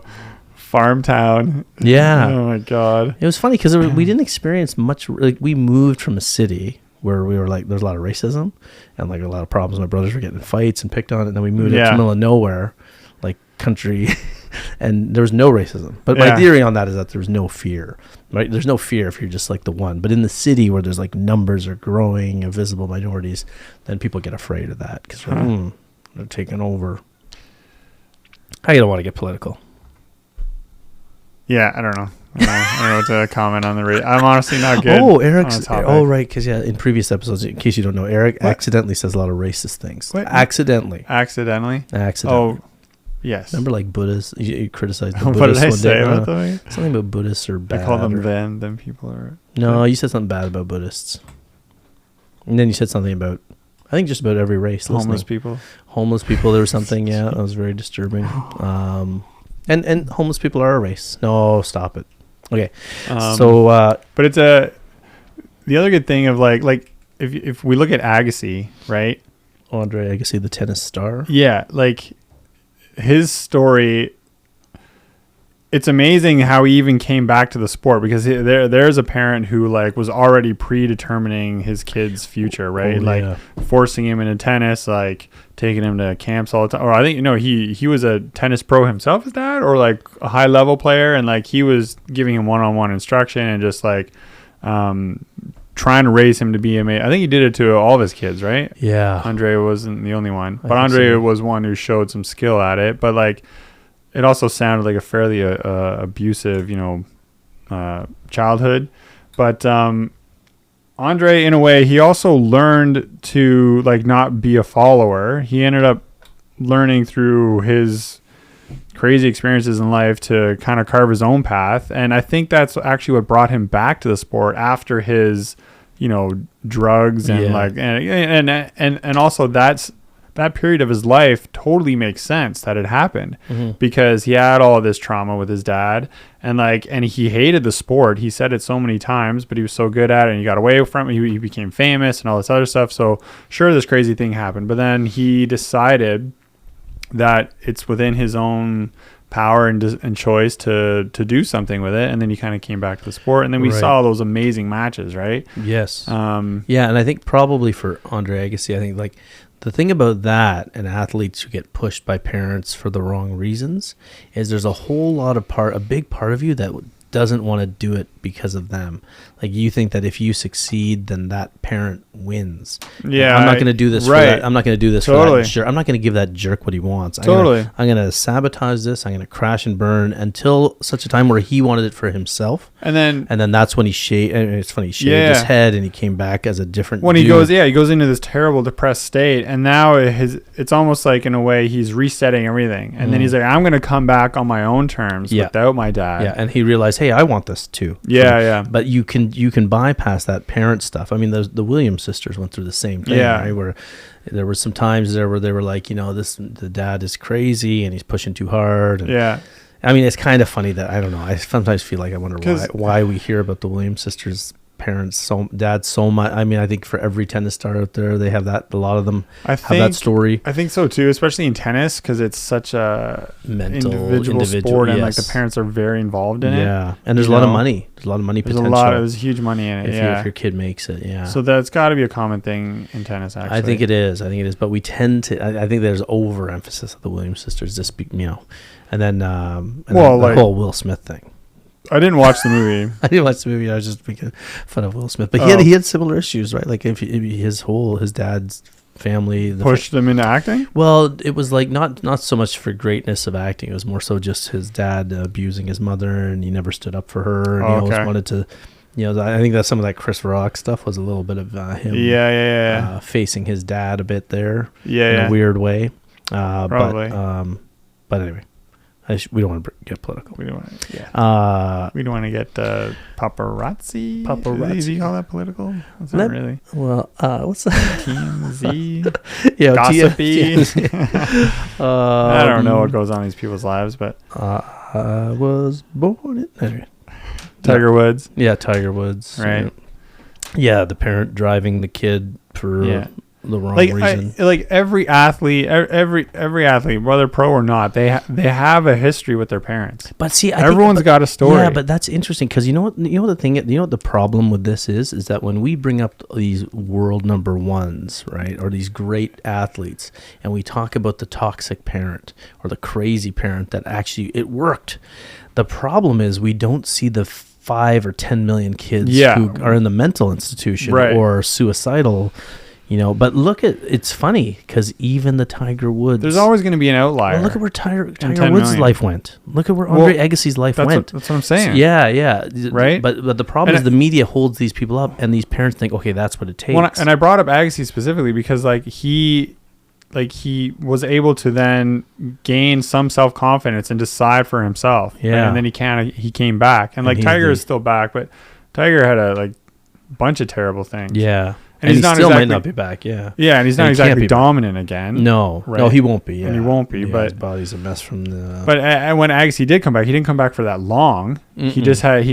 farm town. Yeah. Oh my God. It was funny because we didn't experience much. We moved from a city where we were there's a lot of racism and a lot of problems. My brothers were getting in fights and picked on, and then we moved up to the middle of nowhere, country, and there was no racism. But my theory on that is that there's no fear, right? There's no fear if you're just the one. But in the city where there's numbers are growing, visible minorities, then people get afraid of that because they're taking over. I don't want to get political. Yeah, I don't know. I don't know what to comment on the rate. I'm honestly not good. Oh, Eric's. Oh, right. Because, in previous episodes, in case you don't know, Eric accidentally says a lot of racist things. What? Accidentally. Oh, yes. Remember, Buddhists? You criticized the Buddhists. What did I say about them? Something about Buddhists are bad. I call them then people are. No, you said something bad about Buddhists. And then you said something about, I think, just about every race. Homeless people. There was something, that was very disturbing. And homeless people are a race. No, stop it. Okay. But it's the other good thing of if we look at Agassi, right? Andre Agassi, the tennis star. Yeah. His story, it's amazing how he even came back to the sport because there's a parent who was already predetermining his kid's future, right? Forcing him into tennis, taking him to camps all the time. Or I think he was a tennis pro himself, is that, or a high level player, and he was giving him one-on-one instruction and just trying to raise him to be amazing. I think he did it to all of his kids, right? Yeah. Andre wasn't the only one, but Andre was one who showed some skill at it, but it also sounded like a fairly abusive, childhood. But Andre, in a way, he also learned to not be a follower. He ended up learning through his crazy experiences in life to kind of carve his own path. And I think that's actually what brought him back to the sport after his, drugs and and also that period of his life totally makes sense that it happened because he had all this trauma with his dad and he hated the sport. He said it so many times, but he was so good at it and he got away from it. He became famous and all this other stuff. So sure, this crazy thing happened, but then he decided that it's within his own power and choice to do something with it, and then he kind of came back to the sport, and then we saw those amazing matches, right? Yes. And I think probably for Andre Agassi, I think the thing about that and athletes who get pushed by parents for the wrong reasons is there's a whole lot of a big part of you that doesn't want to do it because of them. Like, you think that if you succeed, then that parent wins. Yeah, I'm not going to do this. right. For that. I'm not going to do this Totally. for that jerk. I'm not going to give that jerk what he wants. Totally. I'm going to sabotage this. I'm going to crash and burn until such a time where he wanted it for himself. And then That's when he shaved. And it's funny. He shaved his head, and he came back as a different. When dude. he goes into this terrible depressed state, and now it's almost like in a way he's resetting everything, and then he's like, I'm going to come back on my own terms without my dad. Yeah, and he realized, hey, I want this too. Yeah. But you can bypass that parent stuff. I mean, the Williams sisters went through the same thing, right? Where there were some times there where they were like, the dad is crazy and he's pushing too hard. And, I mean, it's kind of funny that, I don't know, I sometimes feel like I wonder why we hear about the Williams sisters' parents, dad so much. I mean, I think for every tennis star out there, they have that. A lot of them have that story. I think so too, especially in tennis, because it's such a individual sport, and like the parents are very involved in it. Yeah, and there's a lot of money. There's a lot of money potential. There's huge money in it. If your kid makes it, yeah. So that's got to be a common thing in tennis. Actually, I think it is. But we tend to. I think there's overemphasis of the Williams sisters. Just and then the whole Will Smith thing. I didn't watch the movie. I didn't watch the movie. I was just making fun of Will Smith. But he had similar issues, right? Like if his dad's family pushed him into acting. Well, it was like not so much for greatness of acting. It was more so just his dad abusing his mother, and he never stood up for her. And he always wanted to. I think that some of that Chris Rock stuff was a little bit of him. Facing his dad a bit there. In a weird way. Probably. But anyway. We don't want to get political. We don't want to. We don't want to get paparazzi. Paparazzi. Do you call that political? That's not really. Well, what's that? TMZ. Gossipy. I don't know what goes on in these people's lives, but I was born in Tiger Woods. Yeah, Tiger Woods. Right. Yeah, the parent driving the kid for the wrong reason. Every athlete, whether pro or not, they have a history with their parents. But see, everyone's got a story. Yeah, but that's interesting because what the problem with this is that when we bring up these world number ones, right, or these great athletes, and we talk about the toxic parent or the crazy parent that actually it worked, the problem is we don't see the 5 or 10 million kids who are in the mental institution or suicidal. But it's funny because even the Tiger Woods. There's always going to be an outlier. Well, look at where Tiger Woods' life went. Look at where Andre Agassi's life went. That's what I'm saying. Yeah. Right? But the problem is the media holds these people up, and these parents think, okay, that's what it takes. And I brought up Agassi specifically because he was able to then gain some self-confidence and decide for himself. Yeah. Right? And then he came back. And Tiger is still back, but Tiger had a bunch of terrible things. Yeah. And he still might not be back, yeah. Yeah, and he's not exactly dominant again. No, right? No, he won't be. Yeah. And he won't be. But his body's a mess from the. But when Agassi did come back, he didn't come back for that long. He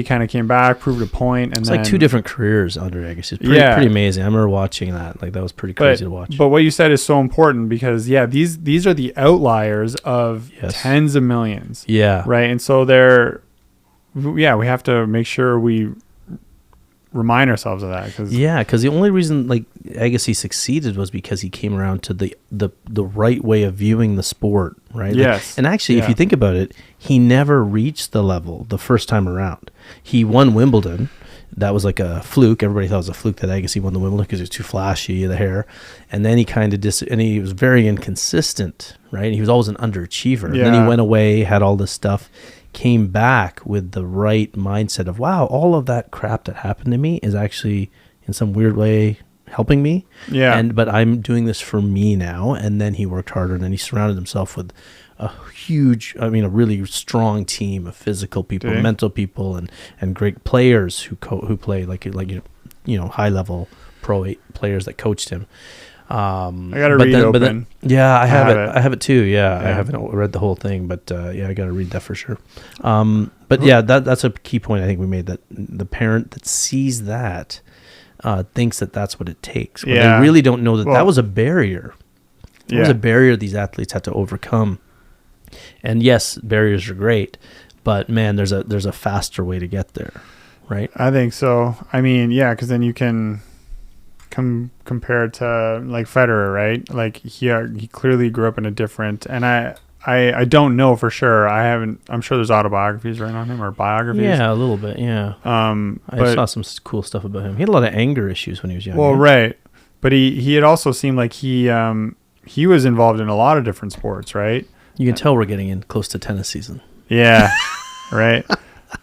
kind of came back, proved a point, and it's then like 2 different careers under Agassi. It's pretty amazing. I remember watching that. That was pretty crazy to watch. But what you said is so important because these are the outliers of tens of millions. Yeah. Right, and so we have to make sure we remind ourselves of that because the only reason Agassi succeeded was because he came around to the right way of viewing the sport, right? Yes. And actually, if you think about it, he never reached the level the first time around. He won Wimbledon. That was like a fluke. Everybody thought it was a fluke that Agassi won the Wimbledon because he was too flashy, the hair. And then he kind of and he was very inconsistent, right? He was always an underachiever. Yeah. And then he went away, had all this stuff, came back with the right mindset of, wow, all of that crap that happened to me is actually in some weird way helping me. Yeah. But I'm doing this for me now. And then he worked harder, and then he surrounded himself with a really strong team of physical people, mental people, and great players who play high level pro players that coached him. I got to read Open. I have it. I have it too. Yeah, I haven't read the whole thing, but I got to read that for sure. That's a key point I think we made, that the parent that sees that thinks that that's what it takes. When they really don't know that was a barrier. It was a barrier these athletes had to overcome. And yes, barriers are great, but man, there's a faster way to get there, right? I think so. I mean, because then you can compare it to Federer, right? He clearly grew up in a different, and I don't know for sure. I'm sure there's autobiographies written on him or biographies. Yeah, a little bit. Yeah. I saw some cool stuff about him. He had a lot of anger issues when he was young. Well, right. But he had also seemed like he was involved in a lot of different sports, right? You can tell we're getting in close to tennis season. Yeah. Right.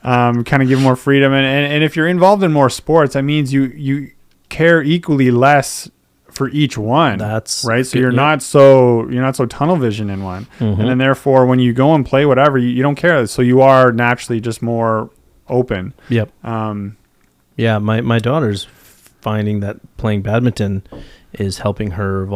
Kind of give more freedom. And if you're involved in more sports, that means you care equally less for each one. That's right. So good, you're not so tunnel vision in one. Mm-hmm. And then therefore when you go and play whatever, you don't care. So you are naturally just more open. Yep. Yeah, my daughter's finding that playing badminton is helping her.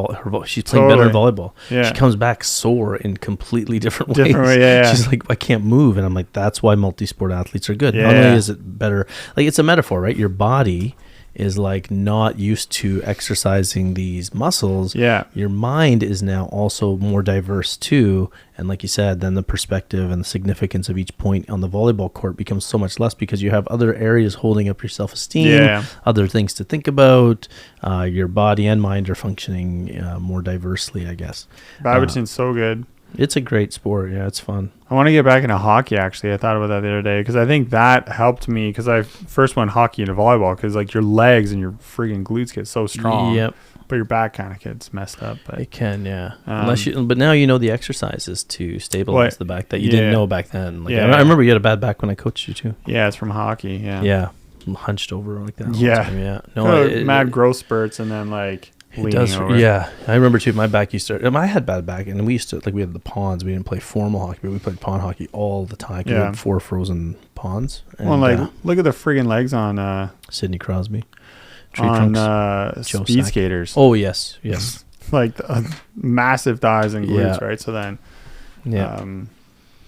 She's playing better in volleyball. Yeah. She comes back sore in completely different ways. Yeah. She's like, I can't move, and I'm like, that's why multi-sport athletes are good. Yeah. Not only is it better, like it's a metaphor, right? Your body is like not used to exercising these muscles. Yeah. Your mind is now also more diverse too. And like you said, then the perspective and the significance of each point on the volleyball court becomes so much less because you have other areas holding up your self-esteem, other things to think about. Your body and mind are functioning more diversely, I guess. Badminton's so good. It's a great sport. Yeah, it's fun. I want to get back into hockey, actually. I thought about that the other day because I think that helped me because I first went hockey into volleyball because like your legs and your freaking glutes get so strong. Yep. But your back kind of gets messed up. But it can, yeah. But now you know the exercises to stabilize the back that you didn't know back then. Like, I remember you had a bad back when I coached you too. Yeah, it's from hockey. Yeah. Yeah. Hunched over like that. Yeah. No, mad growth spurts and then like leaning over. Yeah. I remember too, my back used to, I had bad back and we used to, like we had the ponds. We didn't play formal hockey, but we played pond hockey all the time. We had 4 frozen ponds. And, look at the friggin' legs on Sidney Crosby. Speed skaters. Oh, yes. Like massive thighs and glutes, right? So then,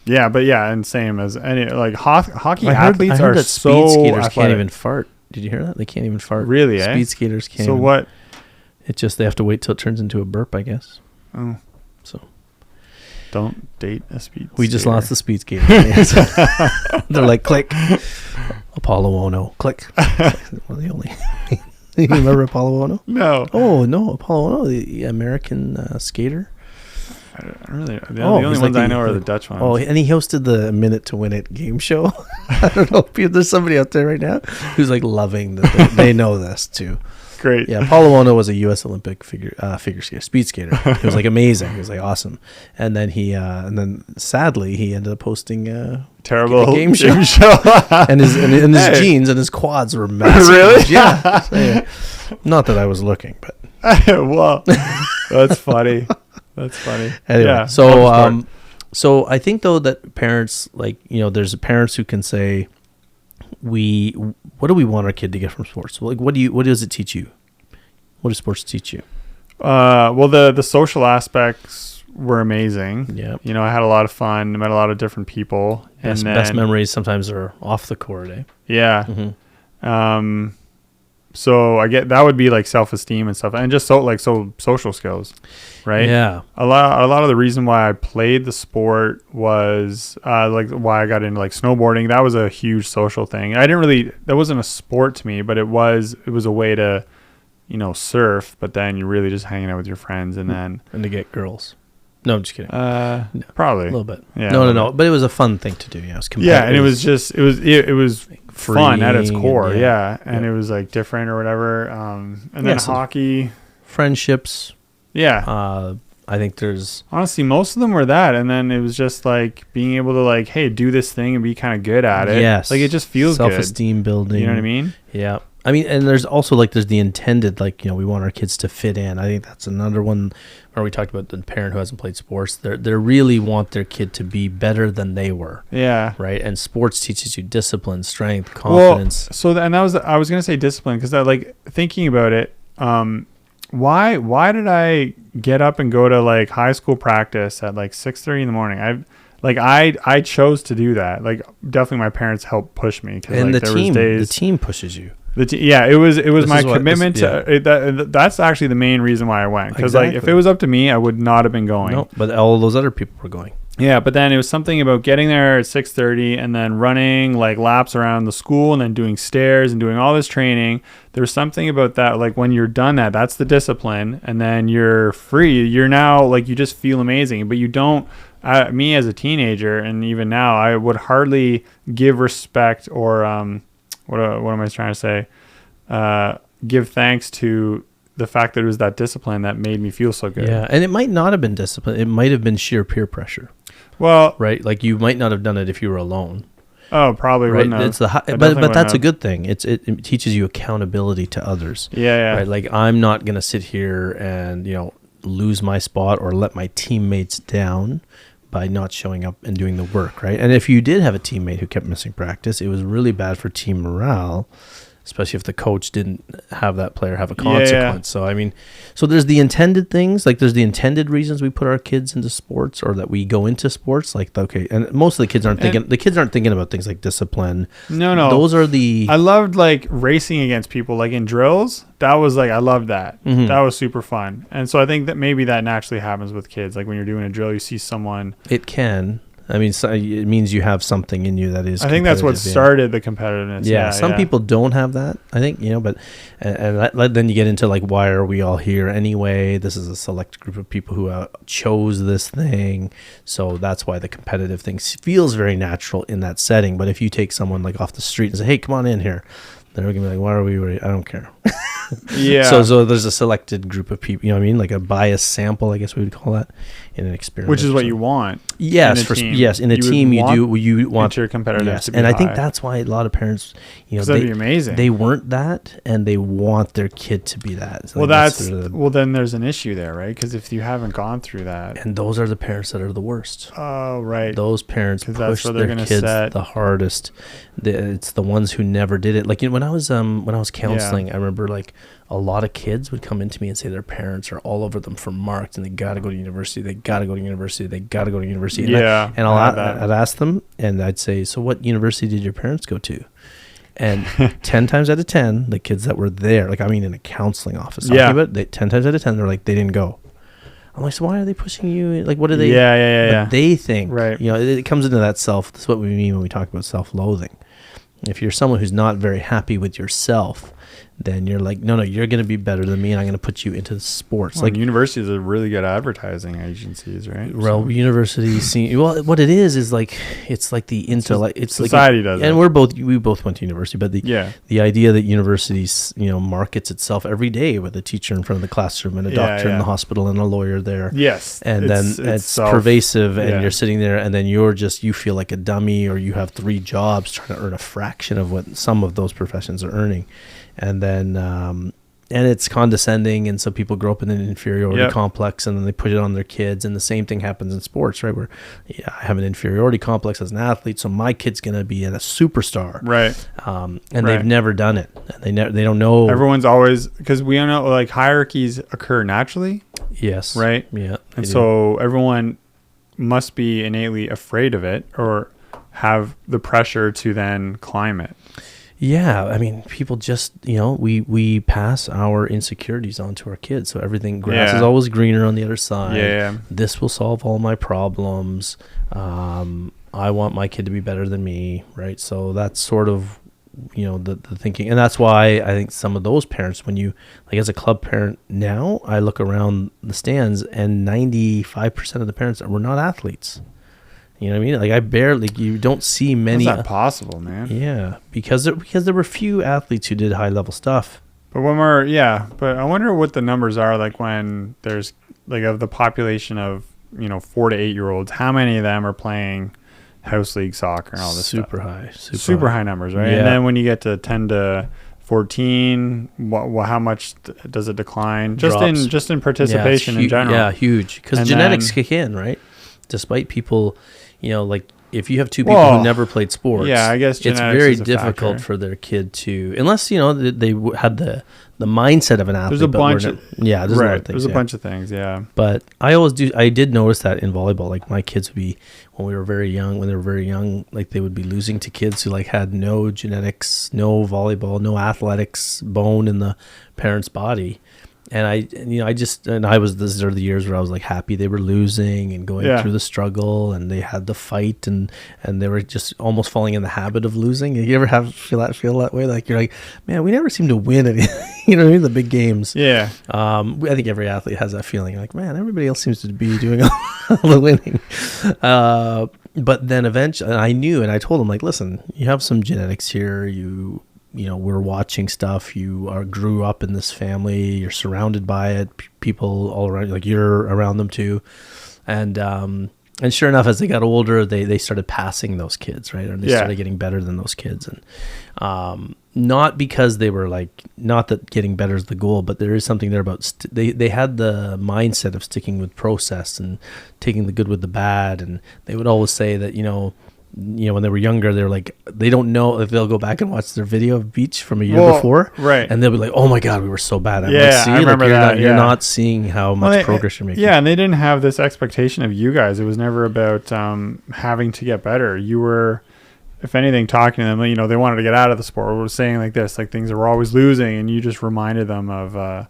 and same as any like hockey athletes I heard are that so speed skaters athletic. can't even fart. Did you hear that? They can't even fart. Really? Speed skaters can't. So what? It's just they have to wait till it turns into a burp, I guess. Oh, so don't date a speed. We just lost the speed skater. They're like, click. Apollo Ono, click. One of the only. You remember Apollo Ono? No. Oh no, Apollo Ono, the American skater. I don't really. The only ones I know are the Dutch ones. Oh, and he hosted the Minute to Win It game show. I don't know if there's somebody out there right now who's like loving that. They know this too. Great. Yeah, Apollo Ono was a U.S. Olympic figure skater, speed skater. He was like amazing. He was like awesome. And then sadly he ended up hosting terrible game show. and his jeans and his quads were massive. Really? Yeah. So, not that I was looking, but well, that's funny. That's funny. Anyway, yeah. So I think though that parents, like, there's parents who can say, what do we want our kid to get from sports? Well, like, what does it teach you? What do sports teach you? Well, the social aspects were amazing. Yeah. I had a lot of fun. I met a lot of different people. Best memories sometimes are off the court, eh? Yeah. Mm-hmm. So I get that would be like self-esteem and stuff, and just social skills, right? Yeah. A lot of the reason why I played the sport was like why I got into like snowboarding. That was a huge social thing. That wasn't a sport to me, but it was a way to, surf. But then you're really just hanging out with your friends, and to get girls. No, I'm just kidding. Probably a little bit. Yeah. No. But it was a fun thing to do. Yeah. It was competitive. Yeah, and it was fun at its core. And it was like different or whatever. And then hockey, friendships. Yeah. I think there's honestly most of them were that, and then it was just like being able to like, hey, do this thing and be kind of good at it. Yes. Like it just feels self-esteem good. building. You know what I mean? Yeah. I mean, and there's also like there's the intended, like, we want our kids to fit in. I think that's another one where we talked about the parent who hasn't played sports. They really want their kid to be better than they were. Yeah. Right. And sports teaches you discipline, strength, confidence. Well, I was going to say discipline because I like thinking about it. Why did I get up and go to like high school practice at like 6:30 in the morning? I chose to do that. Like definitely my parents helped push me. And like, the team pushes you. It was my commitment to that's actually the main reason why I went, because like if it was up to me I would not have been going. No, but all those other people were going. Yeah, but then it was something about getting there at 6:30 and then running like laps around the school and then doing stairs and doing all this training. There's something about that, like when you're done that's the discipline, and then you're free. You're now like, you just feel amazing, but you don't. Me as a teenager, and even now, I would hardly give respect or what am I trying to say? Give thanks to the fact that it was that discipline that made me feel so good. Yeah, and it might not have been discipline. It might have been sheer peer pressure. Well, right? Like you might not have done it if you were alone. Oh, probably right? wouldn't have. It's but that's a good thing. It teaches you accountability to others. Yeah. Right? Like I'm not gonna sit here and lose my spot or let my teammates down by not showing up and doing the work. Right? And if you did have a teammate who kept missing practice, it was really bad for team morale. Especially if the coach didn't have that player have a consequence. So, I mean, so there's the intended things, like there's the intended reasons we put our kids into sports or that we go into sports. Like, okay, and most of the kids aren't thinking about things like discipline. No. Those are the... I loved like racing against people, like in drills. That was like, I loved that. Mm-hmm. That was super fun. And so I think that maybe that naturally happens with kids. Like when you're doing a drill, you see someone... It can. I mean, so it means you have something in you that is. I think that's what started the competitiveness. Yeah, some people don't have that. I think but then you get into like, why are we all here anyway? This is a select group of people who chose this thing, so that's why the competitive thing feels very natural in that setting. But if you take someone like off the street and say, "Hey, come on in here," they're gonna be like, "Why are we? I don't care." Yeah. So there's a selected group of people. You know what I mean? Like a biased sample, I guess we would call that, in an experiment. Which is what you want. Yes, in a team you want your competitors. Yes, to be and high. I think that's why a lot of parents, that'd be amazing. They weren't that, and they want their kid to be that. So well, then there's an issue there, right? Because if you haven't gone through that, and those are the parents that are the worst. Oh, right. Those parents push their kids the hardest. It's the ones who never did it. Like when I was counseling, I remember like a lot of kids would come into me and say their parents are all over them for marked and they got to go to university. They got to go to university. They got to go to university. And I'd ask them and I'd say, so what university did your parents go to? And 10 times out of 10, the kids that were there, like, I mean, in a counseling office, 10 times out of 10, they're like, they didn't go. I'm like, so why are they pushing you? Like, what are they? Yeah. They think, right. It comes into that this is what we mean when we talk about self-loathing. If you're someone who's not very happy with yourself, then you're like, no, you're going to be better than me, and I'm going to put you into sports. Well, like universities are really good advertising agencies, right? Well, universities what it is like it's like the intellect. It's society like, does it. And we both went to university, but the idea that universities markets itself every day with a teacher in front of the classroom and a doctor in the hospital and a lawyer there. Yes, and then it's pervasive, and you're sitting there, and then you feel like a dummy, or you have 3 jobs trying to earn a fraction of what some of those professions are earning. And then, and it's condescending, and so people grow up in an inferiority complex, and then they put it on their kids. And the same thing happens in sports, right? Where I have an inferiority complex as an athlete, so my kid's gonna be a superstar, right? And they've never done it, and they don't know. Everyone's always, because we don't know, like hierarchies occur naturally. Yes. Right. Yeah. And so everyone must be innately afraid of it, or have the pressure to then climb it. Yeah, I mean, people just, we pass our insecurities onto our kids. So grass is always greener on the other side. Yeah. This will solve all my problems. I want my kid to be better than me, right? So that's sort of, the thinking. And that's why I think some of those parents, when as a club parent now, I look around the stands and 95% of the parents were not athletes. You know what I mean? Like you don't see many. How's that possible, man? Yeah, because there were few athletes who did high level stuff. But but I wonder what the numbers are like when there's like of the population of 4 to 8 year olds. How many of them are playing house league soccer and all this super stuff? Super high numbers, right? Yeah. And then when you get to 10 to 14, how much does it decline? Just in participation in general. Yeah, huge. Because genetics kick in, right? Despite people. Like if you have 2 people who never played sports, I guess it's very difficult for their kid to, unless they had the mindset of an athlete. There's a bunch of there's a bunch of things, yeah. But I did notice that in volleyball, like my kids would be when they were very young, like they would be losing to kids who like had no genetics, no volleyball, no athletics bone in the parent's body. these are the years where I was like happy they were losing and going through the struggle, and they had the fight, and they were just almost falling in the habit of losing. You ever feel that way? Like you're like, man, we never seem to win any, the big games. Yeah. I think every athlete has that feeling. Like, man, everybody else seems to be doing all the winning. But then eventually, I knew, and I told him, like, listen, you have some genetics here. We're watching stuff. Grew up in this family. You're surrounded by it. People all around, like you're around them too. And sure enough, as they got older, they started passing those kids, right? And they started getting better than those kids. And not because they were like, not that getting better is the goal, but there is something there about they had the mindset of sticking with process and taking the good with the bad. And they would always say that, when they were younger, they were like, they don't know if they'll go back and watch their video of beach from a year before. Right. And they'll be like, oh my God, we were so bad. I remember that. You're not seeing how much progress you're making. Yeah. And they didn't have this expectation of you guys. It was never about having to get better. You were, if anything, talking to them, they wanted to get out of the sport. We were saying like this, like things are always losing. And you just reminded them of,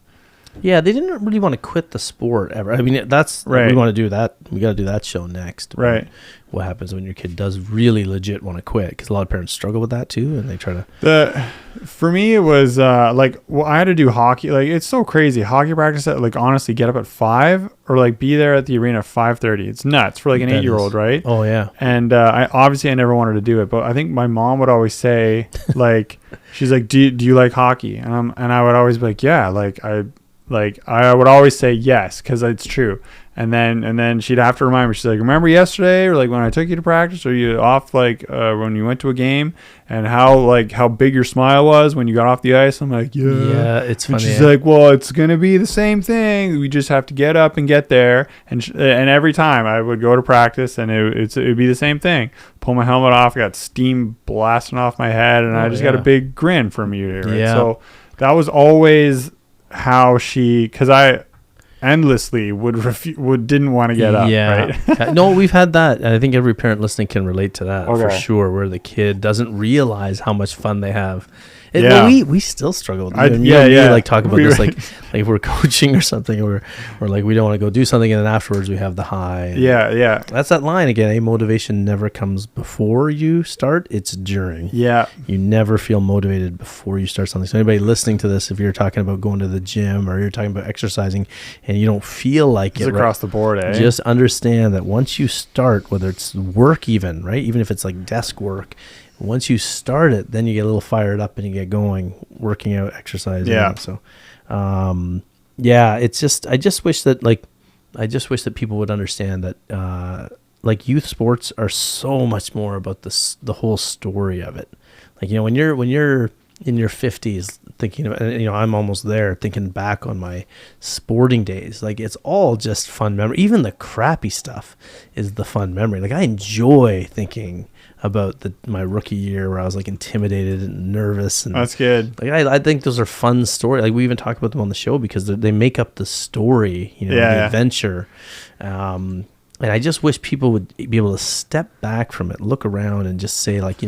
yeah, they didn't really want to quit the sport ever. I mean, that's right. We want to do that. We got to do that show next. Right. What happens when your kid does really legit want to quit? Because a lot of parents struggle with that too, and they try to. For me, it was I had to do hockey. Like, it's so crazy. Hockey practice at, like, honestly, get up at 5 or like be there at the arena at 5:30. It's nuts for like an 8-year-old, right? Oh yeah. And I never wanted to do it, but I think my mom would always say, like, she's like, do you like hockey? And I would always be like, yeah, I would always say yes, because it's true. And then she'd have to remind me. She's like, remember yesterday, or like when I took you to practice, or you off when you went to a game, and how big your smile was when you got off the ice. I'm like, yeah, it's and funny. she's like, well, it's gonna be the same thing. We just have to get up and get there. And every time I would go to practice, and it'd be the same thing. Pull my helmet off, got steam blasting off my head, and I just got a big grin from you. Right? Yeah. So that was always how because I endlessly didn't want to get up. Right? No, we've had that. And I think every parent listening can relate to that for sure, where the kid doesn't realize how much fun they have. We still struggle with it. Like talk about this, like if we're coaching or something, or like we don't want to go do something, and then afterwards we have the high. Yeah. That's that line again. Motivation never comes before you start; it's during. Yeah. You never feel motivated before you start something. So anybody listening to this, if you're talking about going to the gym or you're talking about exercising, and you don't feel like it's across the board, just understand that once you start, whether it's work, even if it's like desk work. Once you start it, then you get a little fired up and you get going, working out, exercising. Yeah. So, it's just, I just wish that people would understand that, like youth sports are so much more about the whole story of it. Like, when you're in your 50s thinking about, I'm almost there thinking back on my sporting days. Like, it's all just fun memory. Even the crappy stuff is the fun memory. Like, I enjoy thinking about my rookie year where I was like intimidated and nervous, and that's good. Like, I think those are fun stories. Like, we even talk about them on the show because they make up the story, the adventure. And I just wish people would be able to step back from it, look around, and just say, like,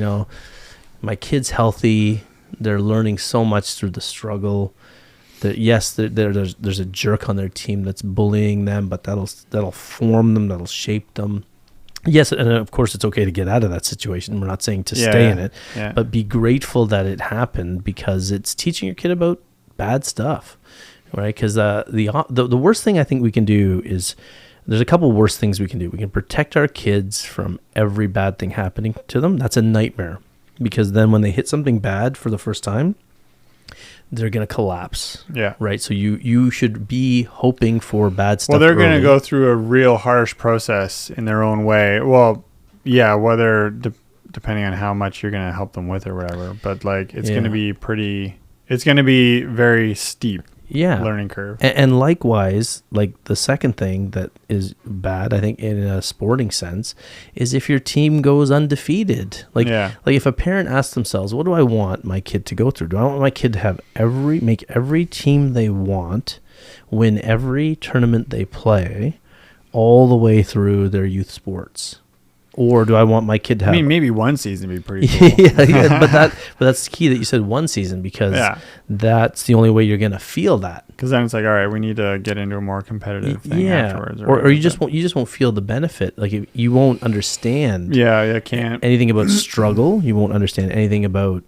my kid's healthy. They're learning so much through the struggle. That yes, there's a jerk on their team that's bullying them, but that'll form them, that'll shape them. Yes, and of course it's okay to get out of that situation. We're not saying to stay in it, but be grateful that it happened, because it's teaching your kid about bad stuff, right? Because the worst thing I think we can do is, there's a couple worst things we can do. We can protect our kids from every bad thing happening to them. That's a nightmare, because then when they hit something bad for the first time, they're going to collapse. Yeah. Right. So you should be hoping for bad stuff. Well, they're going to go through a real harsh process in their own way. Well, yeah, whether depending on how much you're going to help them with or whatever, but like it's going to be very steep. Learning curve. And likewise, like the second thing that is bad, I think, in a sporting sense, is if your team goes undefeated. Like if a parent asks themselves, what do I want my kid to go through? Do I want my kid to have make every team they want, win every tournament they play, all the way through their youth sports? Or do I want my kid to have? I mean, maybe one season would be pretty cool. yeah, but that's key that you said one season, because that's the only way you're gonna feel that. Because then it's like, all right, we need to get into a more competitive thing afterwards. Or you just won't feel the benefit. Like you won't understand. Yeah, can't anything about struggle. You won't understand anything about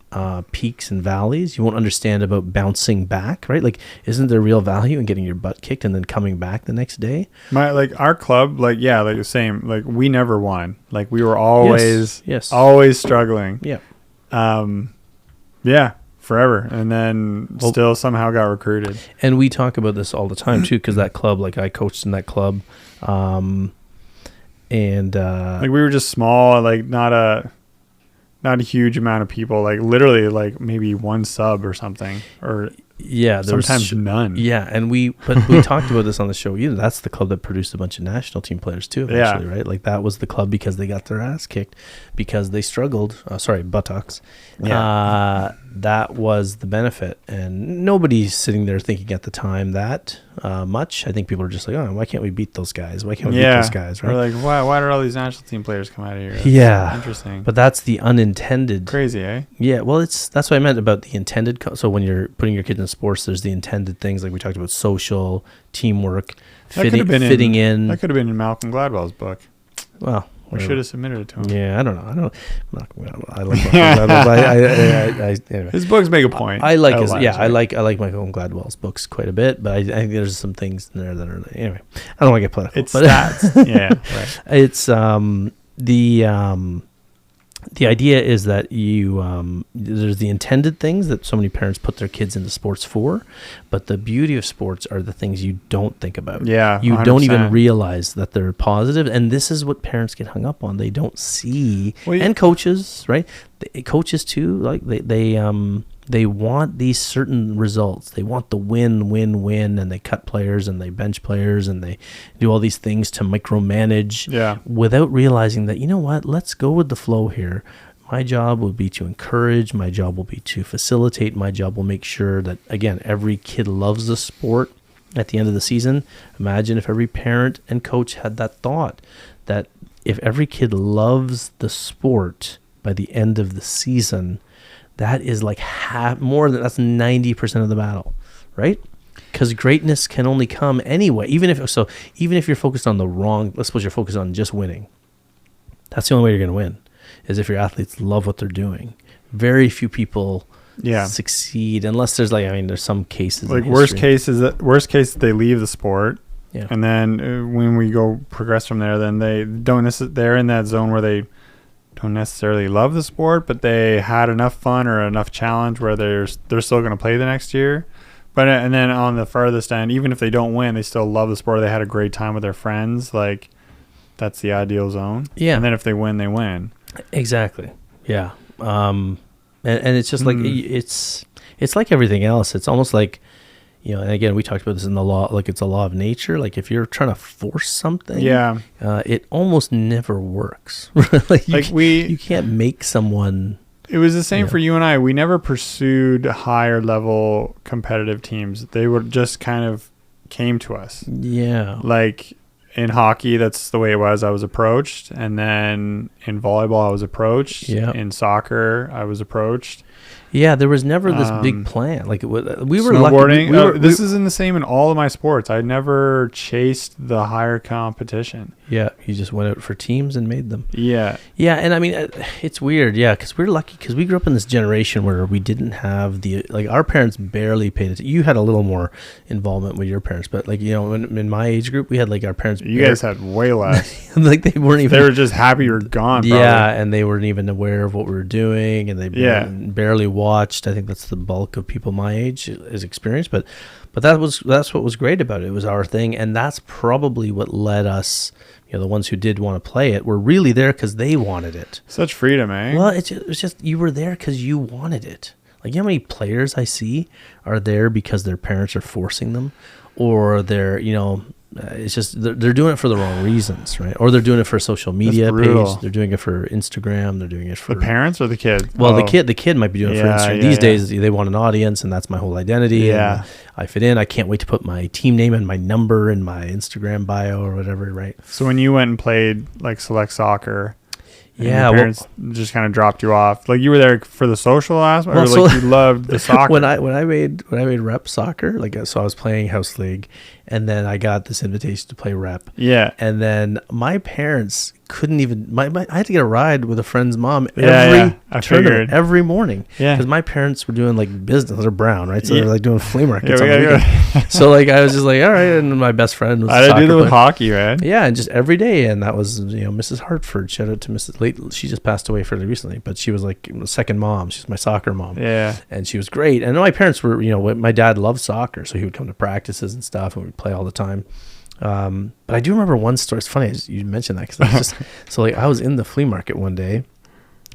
peaks and valleys. You won't understand about bouncing back. Right? Like, isn't there real value in getting your butt kicked and then coming back the next day? Our club, like the same. Like, we never won. Like, we were always always struggling. Yeah. Forever, and then still somehow got recruited. And we talk about this all the time too, because that club, like I coached in that club, and like we were just small, like not a huge amount of people, like literally like maybe one sub or something, or sometimes none. Yeah, and we talked about this on the show. That's the club that produced a bunch of national team players too, eventually, right? Like that was the club because they got their ass kicked because they struggled. Buttocks. Yeah. That was the benefit, and nobody's sitting there thinking at the time that much. I think people are just like, oh, why can't we beat those guys? Why can't we beat those guys? Right? Or like, why did all these national team players come out of here? That's interesting. But that's the unintended. Crazy, eh? Yeah. Well, that's what I meant about the intended. So when you're putting your kids in sports, there's the intended things like we talked about: social, teamwork, fitting in. That could have been in Malcolm Gladwell's book. Well. We should have submitted it to him. Yeah, I don't know. I like Malcolm Gladwell. Anyway. His books make a point. I like Malcolm Gladwell's books quite a bit, but I think there's some things in there that are anyway. I don't want to get political. It's stats. Yeah, right. It's the idea is that you there's the intended things that so many parents put their kids into sports for, but the beauty of sports are the things you don't think about. Yeah, you 100%. Don't even realize that they're positive, and this is what parents get hung up on. They don't see, and coaches, right? Coaches too, like they want these certain results. They want the win, and they cut players and they bench players and they do all these things to micromanage without realizing that, you know what, let's go with the flow here. My job will be to encourage. My job will be to facilitate. My job will make sure that, again, every kid loves the sport at the end of the season. Imagine if every parent and coach had that thought, that if every kid loves the sport by the end of the season, that is like that's 90% of the battle, right? Because greatness can only come anyway. Even if you're focused on the wrong, let's suppose you're focused on just winning. That's the only way you're going to win, is if your athletes love what they're doing. Very few people succeed unless there's there's some cases. Like worst case they leave the sport, and then when we go progress from there, then they're in that zone where they don't necessarily love the sport, but they had enough fun or enough challenge where they're still going to play the next year. But and then on the farthest end, even if they don't win, they still love the sport. They had a great time with their friends. Like, that's the ideal zone. Yeah. And then if they win, they win. Exactly. Yeah. And it's just like it's like everything else. It's almost like, and again, we talked about this in the law, like it's a law of nature. Like if you're trying to force something, it almost never works. You can't make someone. It was the same for you and I. We never pursued higher level competitive teams. They were just kind of came to us. Yeah. Like in hockey, that's the way it was. I was approached. And then in volleyball, I was approached. Yeah. In soccer, I was approached. Yeah, there was never this big plan. Like we were snowboarding. Lucky. This isn't the same in all of my sports. I never chased the higher competition. Yeah, you just went out for teams and made them. Yeah. Yeah, and I mean, it's weird. Yeah, because we're lucky because we grew up in this generation where we didn't have our parents barely paid attention. You had a little more involvement with your parents, but in my age group, we had our parents. You guys had way less. They weren't even. They were just happy you were gone. Probably. Yeah, and they weren't even aware of what we were doing, and they barely watched. I think that's the bulk of people my age is experienced, but that's what was great about it. It was our thing, and that's probably what led us. The ones who did want to play it were really there because they wanted it. Such freedom, eh? Well, it was just you were there because you wanted it. Like, you know how many players I see are there because their parents are forcing them, or they're it's just they're doing it for the wrong reasons, right? Or they're doing it for a social media page. They're doing it for Instagram. They're doing it for the parents or the kid. Well, the kid might be doing it for Instagram. These days, they want an audience, and that's my whole identity. Yeah, and I fit in. I can't wait to put my team name and my number in my Instagram bio or whatever, right? So when you went and played like select soccer, And Yeah, your well- parents just kind of dropped you off. Like you were there for the social aspect, Well, or like so- you loved the soccer. when I made rep soccer, like so I was playing house league, and then I got this invitation to play rep. Yeah. And then my parents couldn't even. I had to get a ride with a friend's mom Yeah, every I tournament, figured. every morning. Yeah. Because my parents were doing like business. They're brown, right? So Yeah. they're like doing flea markets. Yeah, on we the gotta weekend. So like I was just like, all right. And my best friend was. I a did soccer that with player. hockey, right? Yeah, and just every day, and that was Mrs. Hartford. Shout out to Mrs. Late. She just passed away fairly recently, but she was like second mom. She's my soccer mom. Yeah. And she was great. And my parents were, my dad loved soccer, so he would come to practices and stuff, and we'd play all the time. But I do remember one story. It's funny you mentioned that because I was just so like I was in the flea market one day,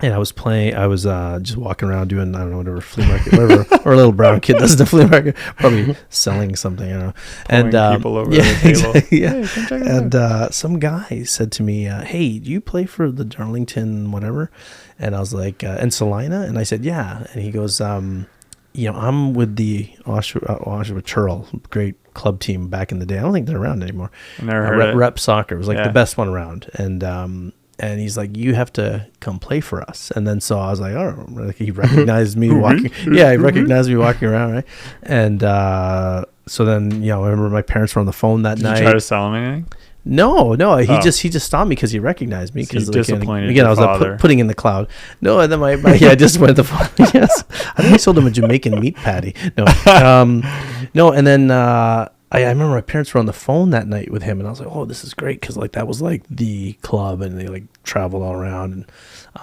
and I was just walking around doing, I don't know, whatever flea market, whatever, or a little brown kid does the flea market, probably selling something, I don't know. Pulling people over yeah, the table. exactly, yeah. Hey, come check it out. And some guy said to me, "Hey, do you play for the Darlington whatever?" And I was like, "And Salina?" And I said, "Yeah." And he goes, "I'm with the Oshawa Churl, great club team back in the day. I don't think they're around anymore. I never heard it. Rep soccer was like Yeah. the best one around." And he's like, "You have to come play for us." And then so I was like, "Oh," like he recognized me walking. Yeah, he recognized me walking around, right? And so then I remember my parents were on the phone that Did night. you try to sell him anything? No, he Oh. just stopped me because he recognized me. So you Because disappointed again, your I was like father. putting in the cloud. No, and then my I just went the phone. Yes, I think I sold him a Jamaican meat patty. No, no, and then I remember my parents were on the phone that night with him, and I was like, "Oh, this is great," because like that was like the club, and they like traveled all around,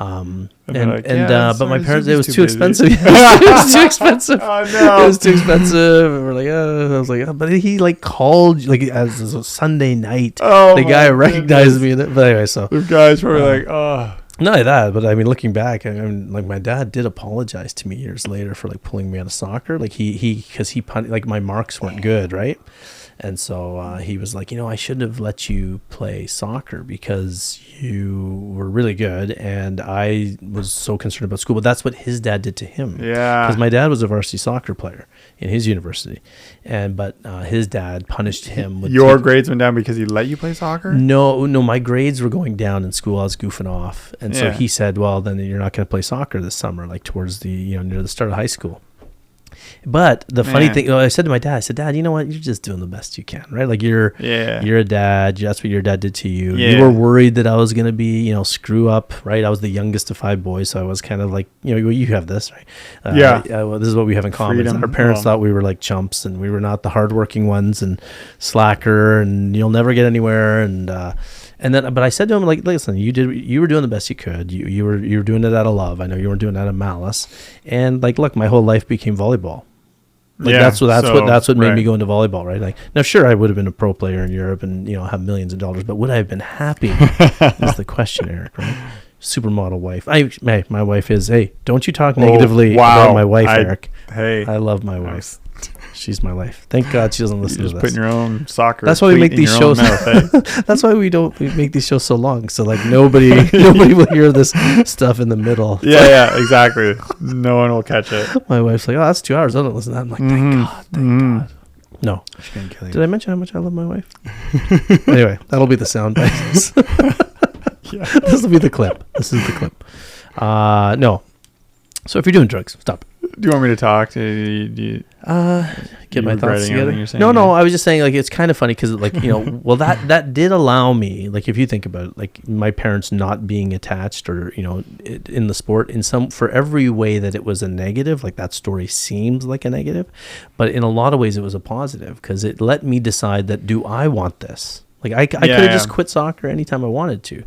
and they're like, "Yeah, but sorry, my this parents, is it was too too busy." expensive. It was too expensive. Oh, no. It was too expensive. And we're like, I was like, but he like called like as a Sunday night. Oh, The guy my recognized goodness. me. But anyway, so The guys were like, oh. not only that, but I mean, looking back, I mean, like my dad did apologize to me years later for like pulling me out of soccer. Like because like my marks weren't good, right? And so he was like, I shouldn't have let you play soccer because you were really good, and I was so concerned about school. But that's what his dad did to him. Yeah. Because my dad was a varsity soccer player in his university, but his dad punished him with Your grades went down because he let you play soccer? No, my grades were going down in school. I was goofing off. And so Yeah. he said, well, then you're not going to play soccer this summer, like towards the, near the start of high school. But the funny Man. thing, I said to my dad, I said, "Dad, you know what? You're just doing the best you can, right? Like you're a dad. That's what your dad did to you. Yeah. You were worried that I was going to be, screw up, right? I was the youngest of 5 boys. So I was kind of like, you have this, right? Well, this is what we have in common. Freedom. Our parents Oh. thought we were like chumps, and we were not the hardworking ones, and slacker, and you'll never get anywhere. And then, but I said to him, like, listen, you were doing the best you could. You were doing it out of love. I know you weren't doing it out of malice. And like, look, my whole life became volleyball. Like Yeah, that's what made right. me go into volleyball, right? Like, now, sure, I would have been a pro player in Europe and have millions of dollars, but would I have been happy? Is the question, Eric? Right? Supermodel wife. My wife is. Hey, don't you talk negatively about my wife, Eric? Hey. I love my wife. She's my life. Thank God she doesn't listen You're to just this. putting your own soccer. That's why we cleat make in these your own shows. mouth, eh? That's why we make these shows so long. So like nobody will hear this stuff in the middle. Yeah, exactly. No one will catch it. My wife's like, "Oh, that's 2 hours. I don't listen to that." I'm like, "Thank God." No. Did I mention how much I love my wife? Anyway, that'll be the sound bites. Yeah. This will be the clip. This is the clip. No. So if you're doing drugs, stop. Do you want me to talk? Do you Get You my thoughts regretting together. everything you're saying, No, yeah? I was just saying, like, it's kind of funny because, like, well, that did allow me, like, if you think about it, like, my parents not being attached or, in the sport for every way that it was a negative, like that story seems like a negative, but in a lot of ways it was a positive because it let me decide that, do I want this? Like, I could have just quit soccer anytime I wanted to.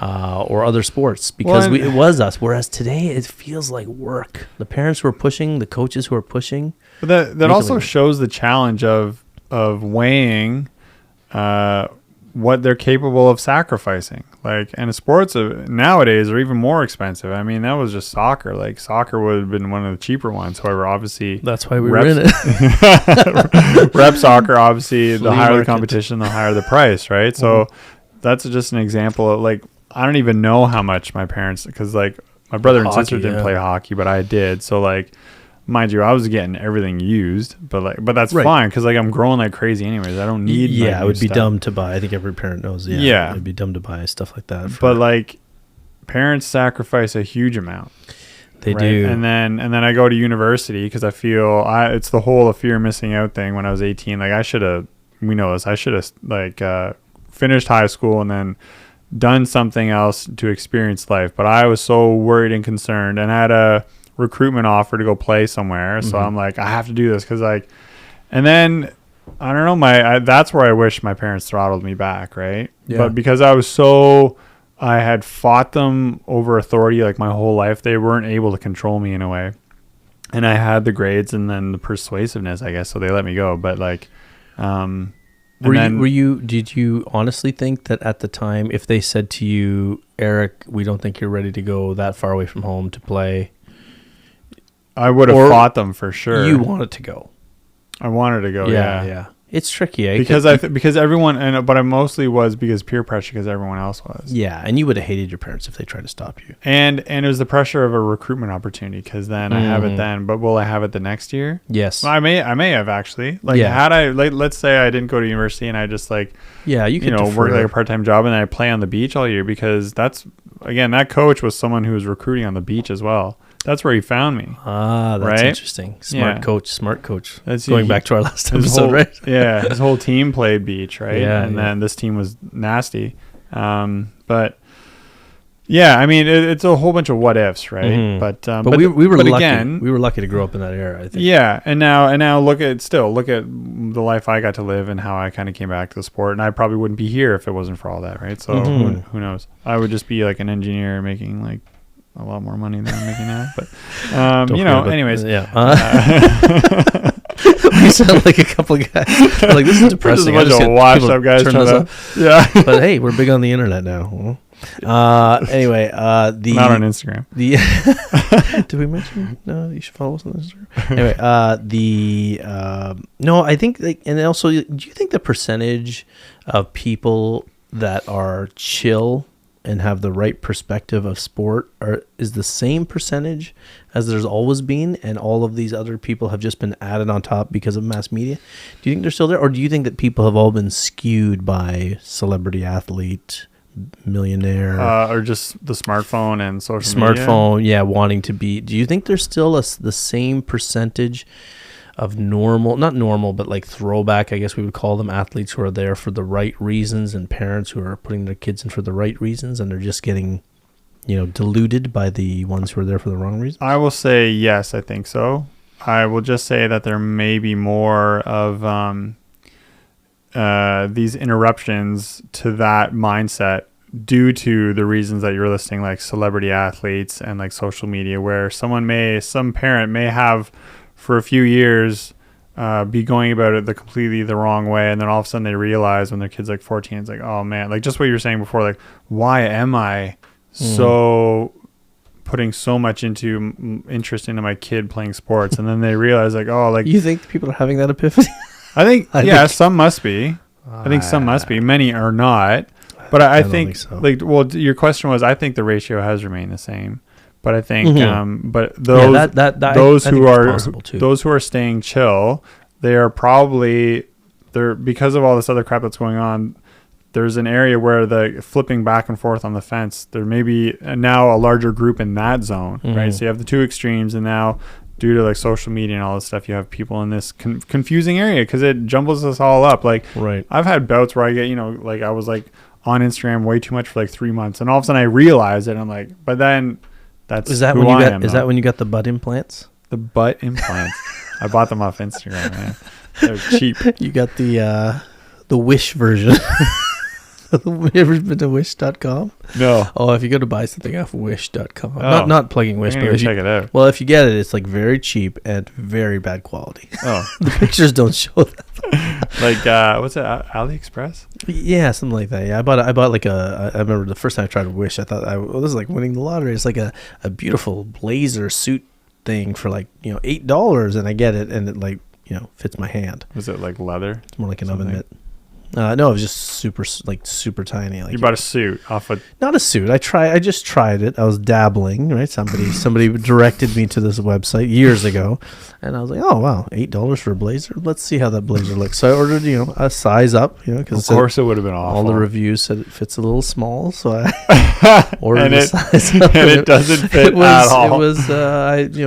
Or other sports because it was us. Whereas today it feels like work. The parents who are pushing, the coaches who are pushing. But that also shows the challenge of weighing what they're capable of sacrificing. Like, and sports nowadays are even more expensive. I mean, that was just soccer. Like, soccer would have been one of the cheaper ones. However, obviously, That's why we were in it. rep soccer, obviously, the Flea higher the market. competition, the higher the price, right? So that's just an example of, like, I don't even know how much my parents, because, like, my brother and sister didn't play hockey, but I did. So, like, mind you, I was getting everything used, but that's fine because, like, I'm growing like crazy anyways. I don't need. Yeah, it would be dumb to buy. I think every parent knows. Yeah, Yeah. it'd be dumb to buy stuff like that. But like, parents sacrifice a huge amount. They right? do. And then I go to university because I feel it's the whole fear of missing out thing. When I was 18, like I should have like finished high school and then done something else to experience life. But I was so worried and concerned, and I had a recruitment offer to go play somewhere. So I'm like, I have to do this because like, and then I don't know, that's where I wish my parents throttled me back, right? Yeah. But because I had fought them over authority like my whole life, they weren't able to control me in a way. And I had the grades and then the persuasiveness, I guess, so they let me go. But like, did you honestly think that at the time, if they said to you, Eric, we don't think you're ready to go that far away from home to play, I would have fought them for sure. You wanted to go. I wanted to go. Yeah. It's tricky, eh? Because everyone, but I mostly was because peer pressure, because everyone else was. Yeah, and you would have hated your parents if they tried to stop you. And it was the pressure of a recruitment opportunity, because then I have it then, but will I have it the next year? Yes. Well, I may have actually. Like, had I, like, let's say I didn't go to university and I just like, you could work like a part-time job and then I play on the beach all year, because that's, again, that coach was someone who was recruiting on the beach as well. That's where he found me. That's interesting. Smart coach. That's going back to our last episode, right? Yeah, his whole team played beach, right? Yeah, and then this team was nasty. But yeah, I mean, it's a whole bunch of what ifs, right? Mm-hmm. But we were lucky. Again, we were lucky to grow up in that era, I think. Yeah, and now look at the life I got to live and how I kind of came back to the sport, and I probably wouldn't be here if it wasn't for all that, right? So who knows? I would just be like an engineer making like a lot more money than I'm making now, but anyways, we sound like a couple of guys. We're like, this is depressing. There's a bunch of washed up guys trying to, but hey, we're big on the internet now. Anyway, not on Instagram. Did we mention? No, you should follow us on Instagram. Anyway, no, I think and also, do you think the percentage of people that are chill and have the right perspective of sport is the same percentage as there's always been, and all of these other people have just been added on top because of mass media? Do you think they're still there, or do you think that people have all been skewed by celebrity athlete, millionaire, or just the smartphone and social media? Wanting to be? Do you think there's still the same percentage of not normal, but like throwback, I guess we would call them, athletes who are there for the right reasons, and parents who are putting their kids in for the right reasons, and they're just getting, diluted by the ones who are there for the wrong reasons? I will say yes, I think so. I will just say that there may be more of these interruptions to that mindset due to the reasons that you're listing, like celebrity athletes and like social media, where some parent may have for a few years be going about it completely the wrong way, and then all of a sudden they realize when their kid's like 14, it's like, oh man, like just what you were saying before, like, why am I so putting so much interest into my kid playing sports? And then they realize, like, oh, like, you think people are having that epiphany? I think some must be. I think some must be. Many are not, but I think so. Like, well, your question was, I think the ratio has remained the same. But I think, but those who are staying chill, they are probably because of all this other crap that's going on. There's an area where the flipping back and forth on the fence, there may be now a larger group in that zone, right? So you have the two extremes, and now due to like social media and all this stuff, you have people in this confusing area because it jumbles us all up. Like, right. I've had bouts where I get, like I was like on Instagram way too much for like 3 months, and all of a sudden I realize it. And I'm like, but then. Is that when you got the butt implants? The butt implants. I bought them off Instagram, man. They're cheap. You got the Wish version. Have you ever been to wish.com? No. Oh, if you go to buy something off wish.com. Not plugging Wish, but check it out. Well, if you get it, it's like very cheap and very bad quality. Oh. The pictures don't show that. Like what's it? AliExpress? Yeah, something like that. Yeah, I bought like I remember the first time I tried to Wish, I thought this is like winning the lottery. It's like a beautiful blazer suit thing for like, $8, and I get it, and it like, fits my hand. Was it like leather? It's more like an oven mitt. No, it was just super tiny. Like You bought a suit off a. not a suit. I just tried it. I was dabbling, right? Somebody directed me to this website years ago, and I was like, oh wow, $8 for a blazer. Let's see how that blazer looks. So I ordered, a size up, because Of course, it would have been awful. all the reviews said it fits a little small, so I ordered a size up, and it doesn't fit at all. It was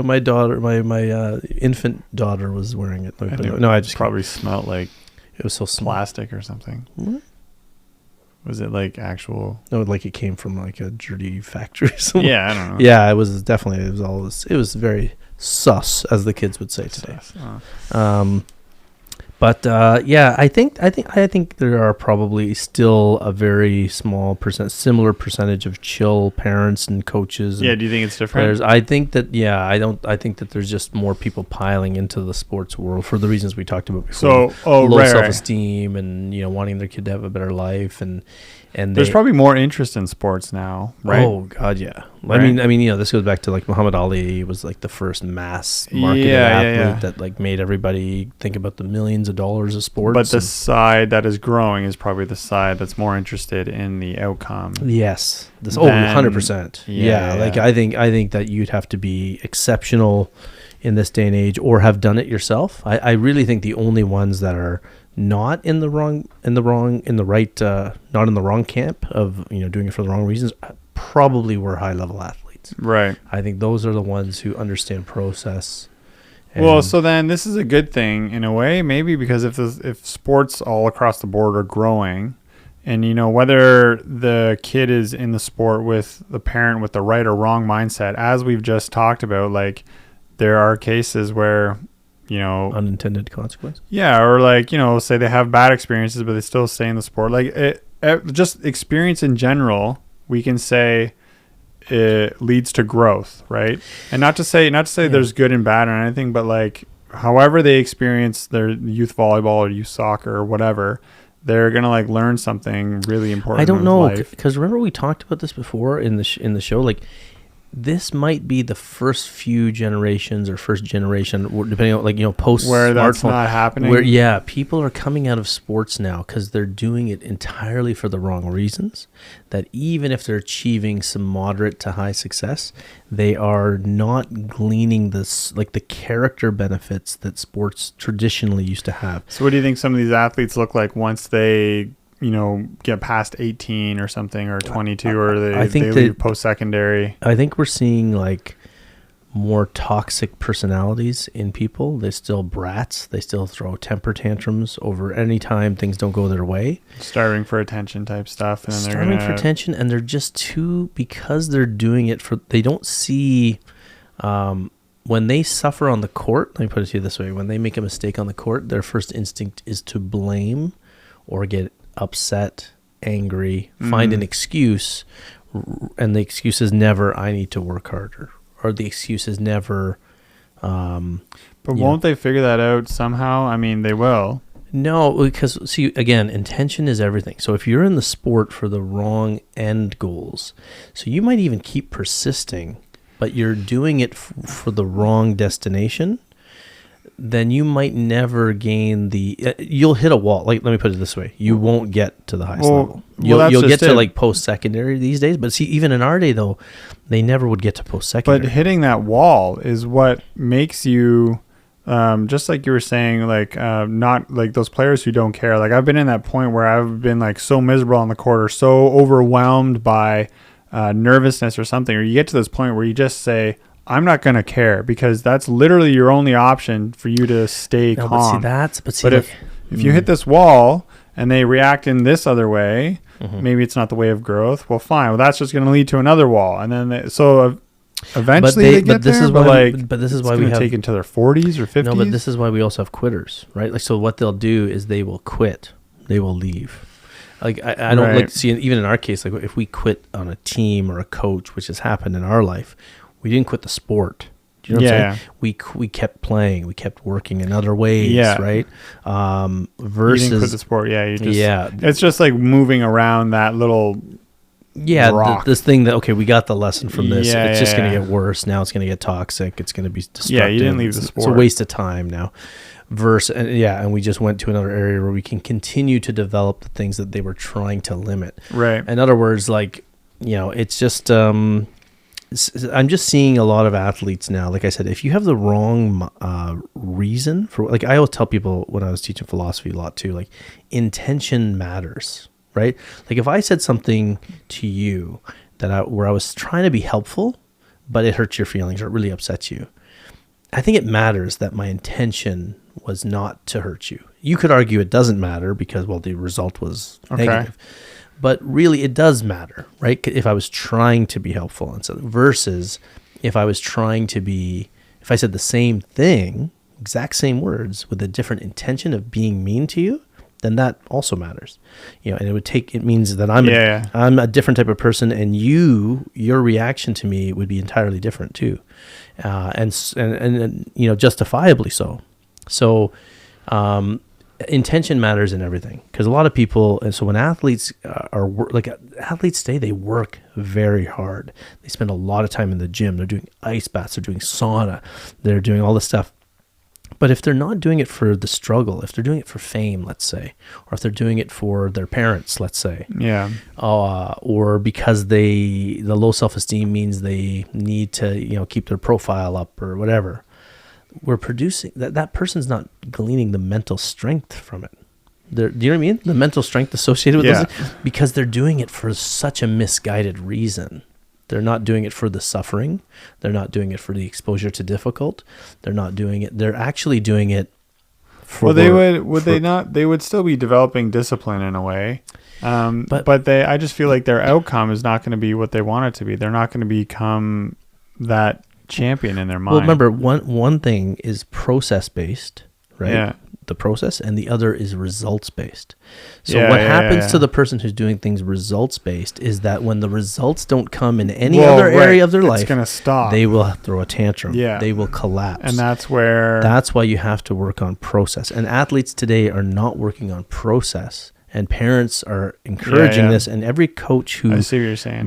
my daughter, my infant daughter was wearing it. No, I just probably smelled like it was so small. plastic or something. What? Was it like actual? No, like it came from like a dirty factory or something. Yeah, I don't know. Yeah, it was definitely. It was very sus, as the kids would say today. But I think there are probably still a very small similar percentage of chill parents and coaches. Yeah, and do you think it's different? players. I think that I think that there's just more people piling into the sports world for the reasons we talked about before. So, low self-esteem and wanting their kid to have a better life and there's probably more interest in sports now, right? Oh God, yeah. Right? I mean, this goes back to like Muhammad Ali was like the first mass marketed athlete that like made everybody think about the millions of dollars of sports. But the side that is growing is probably the side that's more interested in the outcome. Yes, 100%. Yeah, like I think that you'd have to be exceptional in this day and age, or have done it yourself. I really think the only ones that are not in the wrong camp of doing it for the wrong reasons probably were high level athletes. Right. I think those are the ones who understand process. Well, so then this is a good thing in a way, maybe, because if sports all across the board are growing, and whether the kid is in the sport with the parent with the right or wrong mindset, as we've just talked about, like there are cases where unintended consequence. Yeah, or like, say they have bad experiences, but they still stay in the sport. Like just experience in general, we can say it leads to growth, right? And not to say there's good and bad or anything, but like however they experience their youth volleyball or youth soccer or whatever, they're gonna like learn something really important. I don't know, because remember we talked about this before in the show, like. This might be the first few generations or first generation, depending on post where that's smartphone, not happening. Where people are coming out of sports now because they're doing it entirely for the wrong reasons. That even if they're achieving some moderate to high success, they are not gleaning the character benefits that sports traditionally used to have. So, what do you think some of these athletes look like once they get past 18 or something, or 22, or they leave post-secondary? I think we're seeing like more toxic personalities in people. They're still brats. They still throw temper tantrums over any time things don't go their way. Starving for attention type stuff. And Starving for attention, and they're just because they're doing it they don't see, when they suffer on the court, let me put it to you this way, when they make a mistake on the court, their first instinct is to blame or get upset, angry, find an excuse, and the excuse is never "I need to work harder," or the excuse is never. But won't they figure that out somehow? I mean, they will. No, because see, again, intention is everything. So if you're in the sport for the wrong end goals, so you might even keep persisting, but you're doing it for the wrong destination. Then you might never gain you'll hit a wall. Like, let me put it this way. You won't get to the highest level. You'll get to like post-secondary these days. But see, even in our day, though, they never would get to post-secondary. But hitting that wall is what makes you, just like you were saying, like not like those players who don't care. Like I've been in that point where I've been like so miserable on the court or so overwhelmed by nervousness or something. Or you get to this point where you just say, I'm not going to care, because that's literally your only option for you to stay calm. But if you hit this wall and they react in this other way, maybe it's not the way of growth. Well, fine. Well, that's just going to lead to another wall. And then eventually they get there. But this is why we have take into their 40s or 50s. No, but this is why we also have quitters, right? Like, so what they'll do is they will quit. They will leave. Like I don't like to see, even in our case, like if we quit on a team or a coach, which has happened in our life, we didn't quit the sport. Do you know what I'm saying? We kept playing. We kept working in other ways, right? Versus you didn't quit the sport. It's just like moving around that little rock. this thing that, okay, we got the lesson from this. Yeah, it's just going to yeah. get worse. Now it's going to get toxic. It's going to be destructive. Yeah, you didn't leave the It's sport. a waste of time now. And we just went to another area where we can continue to develop the things that they were trying to limit. Right. In other words, like, it's just, I'm just seeing a lot of athletes now. Like I said, if you have the wrong reason for, like, I always tell people when I was teaching philosophy a lot too, like, intention matters, right? Like, if I said something to you where I was trying to be helpful, but it hurts your feelings or it really upsets you, I think it matters that my intention was not to hurt you. You could argue it doesn't matter because, well, the result was negative. But really, it does matter, right? If I was trying to be helpful, and so versus if I was trying to be, if I said the same thing, exact same words, with a different intention of being mean to you, then that also matters. And it means that I'm a different type of person, and your reaction to me would be entirely different too, and justifiably so. So, intention matters in everything, because a lot of people, and so when athletes athletes today, they work very hard. They spend a lot of time in the gym. They're doing ice baths. They're doing sauna. They're doing all this stuff. But if they're not doing it for the struggle, if they're doing it for fame, let's say, or if they're doing it for their parents, let's say, or because the low self-esteem means they need to, keep their profile up or whatever, we're producing that person's not gleaning the mental strength from it. Do you know what I mean? The mental strength associated with those, because they're doing it for such a misguided reason. They're not doing it for the suffering. They're not doing it for the exposure to difficult. They're not doing it. They're actually doing it for. Well, they would still be developing discipline in a way. But I just feel like their outcome is not going to be what they want it to be. They're not going to become that champion in their mind. Well, remember, one thing is process based, right? Yeah. The process, and the other is results based. So what happens to the person who's doing things results based is that when the results don't come in any other area of their life, it's going to stop. They will throw a tantrum. Yeah. They will collapse. And that's why you have to work on process. And athletes today are not working on process. And parents are encouraging this, and every coach who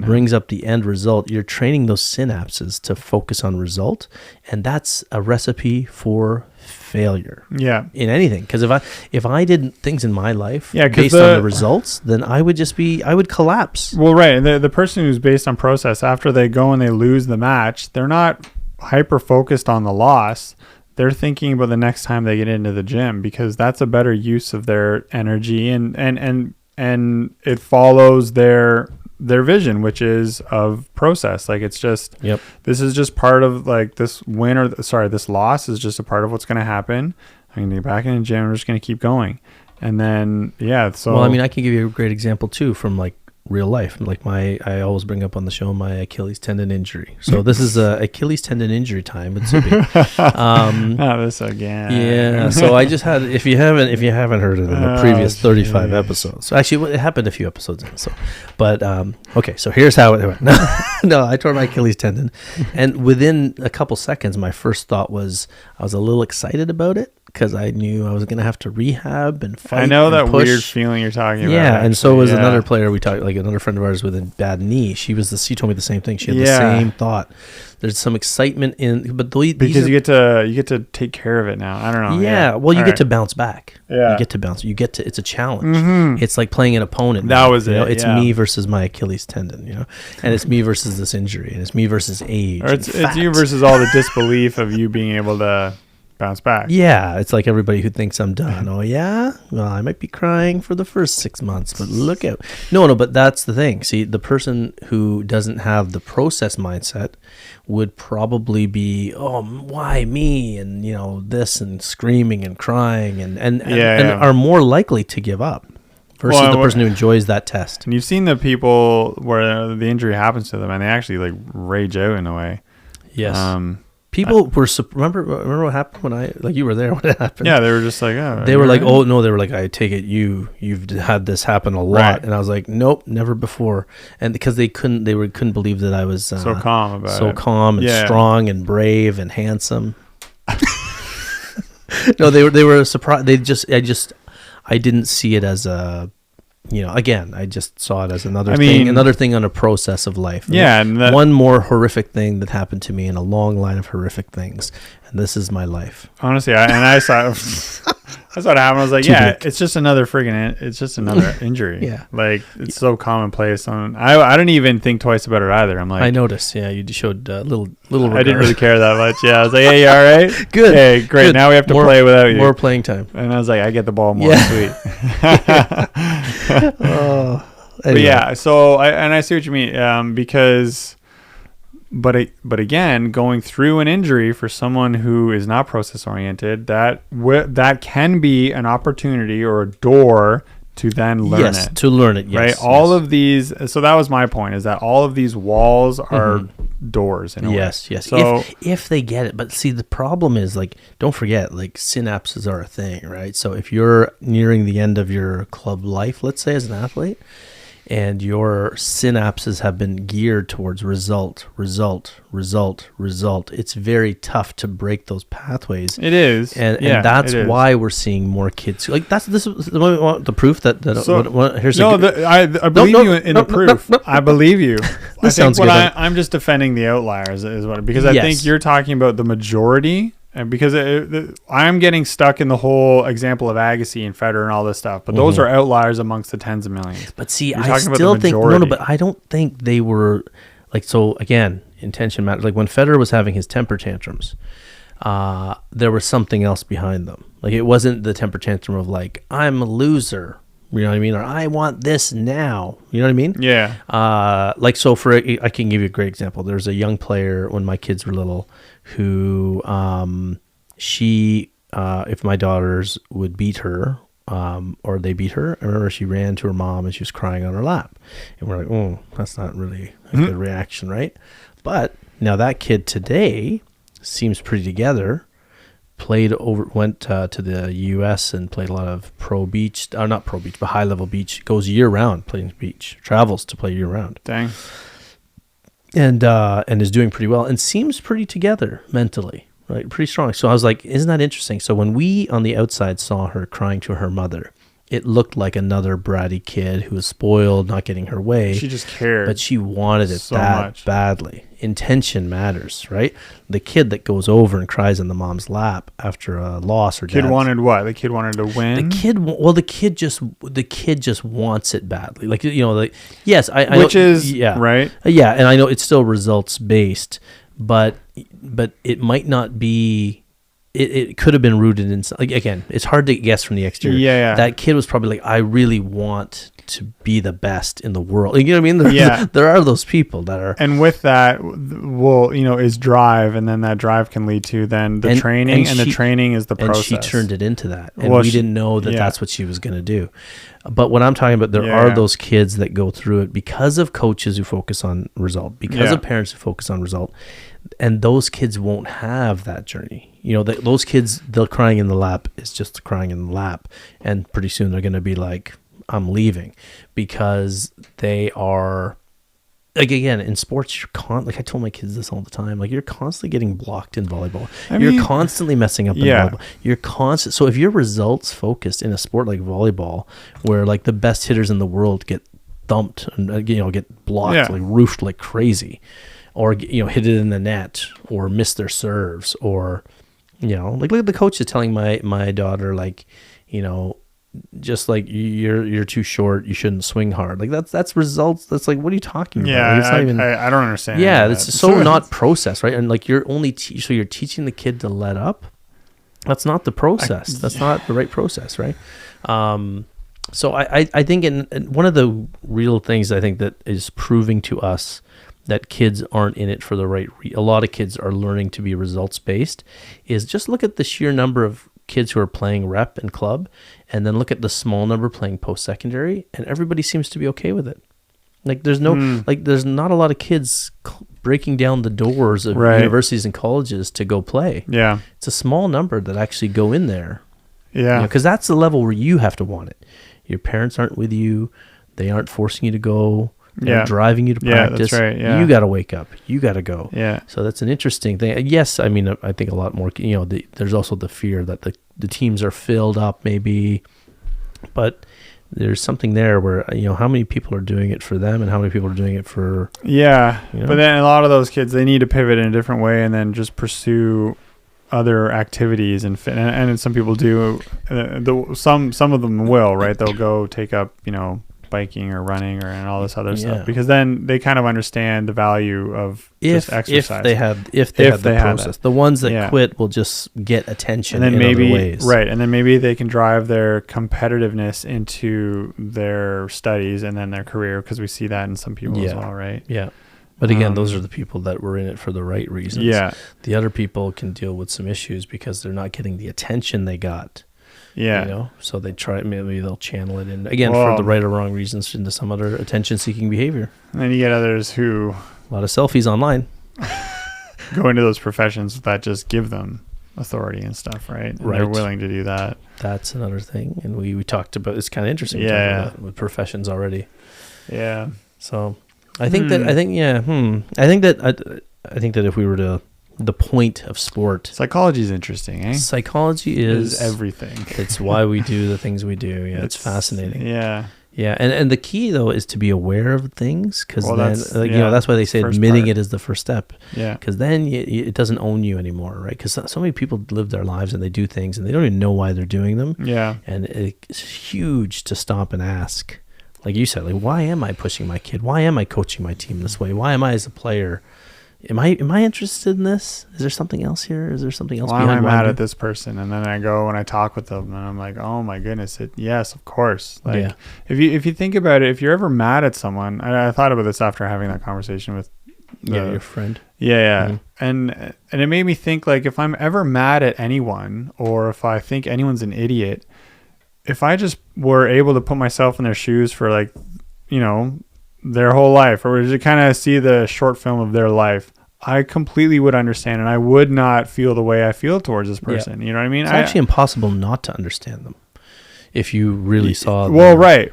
brings up the end result, you're training those synapses to focus on result, and that's a recipe for failure. Yeah, in anything. Because if I did things in my life based on the results, then I would collapse. Well, right, and the person who's based on process, after they go and they lose the match, they're not hyper focused on the loss. They're thinking about the next time they get into the gym, because that's a better use of their energy, and it follows their vision, which is of process. Like, it's just, this is just part of, like, this this loss is just a part of what's going to happen. I'm going to get back in the gym. We're just going to keep going. And then, well, I mean, I can give you a great example too from, like, real life. Like, I always bring up on the show my Achilles tendon injury. So this is Achilles tendon injury time with Zippy. This again. Yeah. So I just had, if you haven't heard it in the previous 35 episodes. So actually, it happened a few episodes in. So, but okay. So here's how it went. No, I tore my Achilles tendon, and within a couple seconds, my first thought was I was a little excited about it, because I knew I was going to have to rehab and fight. I know that push. Weird feeling you're talking about. Yeah, and so was another player we talked, like another friend of ours with a bad knee. She told me the same thing. She had the same thought. There's some excitement because you get to take care of it now. I don't know. Yeah, well, you get to bounce back. Yeah, you get to bounce. It's a challenge. Mm-hmm. It's like playing an opponent. That was it. It's me versus my Achilles tendon. And it's me versus this injury, and it's me versus age. Or it's you versus all the disbelief of you being able to bounce back. Yeah, it's like everybody who thinks I'm done. Oh yeah, well, I might be crying for the first 6 months, but look out. No, but that's the thing. See, the person who doesn't have the process mindset would probably be, oh, why me, and this, and screaming and crying, and are more likely to give up versus the person who enjoys that test. And you've seen the people where the injury happens to them and they actually, like, rage out in a way. Yes. People were remember what happened when you were there when it happened? Yeah, they were just like, oh. They were like, oh no, they were like, I take it you've had this happen a lot, right. And I was like, nope, never before. And because they couldn't believe that I was so calm about it, so calm and strong and brave and handsome. No, they were surprised. I didn't see it as again, I just saw it as another I thing, mean- another thing on a process of life. Yeah, and that- one more horrific thing that happened to me in a long line of horrific things, and this is my life. Honestly, I saw that's what happened. I was like, Too yeah, big. it's just another it's just another injury. Yeah. Like, it's so commonplace. I didn't even think twice about it either. I'm like, I noticed. Yeah, you showed little. I didn't really care that much. Yeah, I was like, hey, you all right? Good. Hey, great. Good. Now we have to play without you. More playing time. And I was like, I get the ball more. Yeah. Sweet. Oh, But anyway. yeah, so I see what you mean, because, but again, going through an injury for someone who is not process oriented, that can be an opportunity or a door to then learn Yes, it. to learn it. Yes, Right, all of these. So that was my point: is that all of these walls are doors. In a way. Yes. So If they get it, but see, the problem is, like, don't forget, like, synapses are a thing, right? So if you're nearing the end of your club life, let's say, as an athlete, and your synapses have been geared towards result, it's very tough to break those pathways. it is, And yeah, that's it is. why we're seeing more kids. Like, this is the proof that So- here's No, I believe no, you in no, the proof. no. I believe you. I think sounds what good. I'm just defending the outliers is what, because I Yes. think you're talking about the majority, and because I'm getting stuck in the whole example of Agassi and Federer and all this stuff, but those are outliers amongst the tens of millions. But see, You're I talking about the still think majority. but I don't think they were like, so again, intention matters. Like when Federer was having his temper tantrums, there was something else behind them. Like, it wasn't the temper tantrum of like, I'm a loser, you know what I mean, or I want this now, you know what I mean? Yeah. Like, so I can give you a great example. There's a young player when my kids were little who she if my daughters would beat her, or they beat her, I remember she ran to her mom and she was crying on her lap, and we're like, oh, that's not really a good reaction, right? But now that kid today seems pretty together. Went to the U.S. and played a lot of not pro beach, but high level beach. Goes year round playing beach. Travels to play year round. Dang. And is doing pretty well and seems pretty together mentally, right? Pretty strong. So I was like, isn't that interesting? So when we on the outside saw her crying to her mother, it looked like another bratty kid who was spoiled, not getting her way. She just cared. But she wanted it so that much. badly. Intention matters, right? The kid that goes over and cries in the mom's lap after a loss or Kid dad's- wanted what? The kid wanted to win. the kid just wants it badly. Like, like, yes, I Which know, is yeah, right. yeah, and I know it's still results based, but it might not be. It could have been rooted in, like, again, it's hard to guess from the exterior. Yeah. That kid was probably like, I really want to be the best in the world. You know what I mean? Yeah. There are those people that are. And with that, is drive, and then that drive can lead to then the training, and the training is the process. And she turned it into that, and Well, we she- didn't know that yeah. that's what she was going to do. But what I'm talking about, there Yeah, are yeah. those kids that go through it because of coaches who focus on result, because Yeah. of parents who focus on result, and those kids won't have that journey. Those kids, they're crying in the lap is just crying in the lap, and pretty soon they're going to be like, I'm leaving, because they are, like, again, in sports, like I told my kids this all the time, like, you're constantly getting blocked in volleyball. You're constantly messing up in volleyball. You're constant. So if you're results focused in a sport like volleyball, where like the best hitters in the world get thumped and get blocked, like roofed like crazy, or hit it in the net, or miss their serves, or like, look at the coaches telling my daughter, like, just like, you're too short, you shouldn't swing hard. Like, that's results. That's like, what are you talking about? Yeah, Like, it's not even. I don't understand. Yeah, that. it's so not process, right? And like, you're only so you're teaching the kid to let up. That's not the process. That's not the right process, right? So I think in one of the real things I think that is proving to us that kids aren't in it for the right a lot of kids are learning to be results based, is just look at the sheer number of kids who are playing rep and club, and then look at the small number playing post-secondary, and everybody seems to be okay with it. Like, there's there's not a lot of kids breaking down the doors of universities and colleges to go play. Yeah. It's a small number that actually go in there. Yeah. Because that's the level where you have to want it. Your parents aren't with you. They aren't forcing you to go. They're driving you to practice. That's right. Yeah. You got to wake up. You got to go. Yeah. So that's an interesting thing. Yes, I mean, I think a lot more, there's also the fear that the teams are filled up maybe, but there's something there where, how many people are doing it for them and how many people are doing it for, Yeah. But then a lot of those kids, they need to pivot in a different way and then just pursue other activities and some people do. Some of them will, right? They'll go take up, biking or running and all this other stuff, because then they kind of understand the value of just exercise. If they had the process. The ones that quit will just get attention and then in other ways. Right. And then maybe they can drive their competitiveness into their studies and then their career, because we see that in some people as well, right? Yeah. But again, those are the people that were in it for the right reasons. Yeah. The other people can deal with some issues because they're not getting the attention they got. Yeah. So they try, maybe they'll channel it in, again, for the right or wrong reasons, into some other attention-seeking behavior. And then you get others who... A lot of selfies online. Go into those professions that just give them authority and stuff, right? And they're willing to do that. That's another thing. And we talked about, it's kind of interesting to talk about with professions already. Yeah. So I think that if we were to... The point of sport. Psychology is interesting, eh? Psychology is everything. It's why we do the things we do. Yeah, it's fascinating. Yeah. Yeah, and the key though is to be aware of things, because that's why they say admitting it is the first step. Yeah. Because then it doesn't own you anymore, right? Because so many people live their lives and they do things and they don't even know why they're doing them. Yeah. And it's huge to stop and ask, like you said, like, why am I pushing my kid? Why am I coaching my team this way? Why am I as a player? Am I interested in this? Is there something else here? Is there something else behind? Why am I mad at this person? And then I go and I talk with them, and I'm like, oh my goodness, yes, of course. Like, if you think about it, if you're ever mad at someone, I thought about this after having that conversation with your friend. Yeah. Mm-hmm. And it made me think, like, if I'm ever mad at anyone, or if I think anyone's an idiot, if I just were able to put myself in their shoes for, like, their whole life, or to kind of see the short film of their life, I completely would understand, and I would not feel the way I feel towards this person. You know what I mean? It's actually impossible not to understand them if you really saw them. Well, right.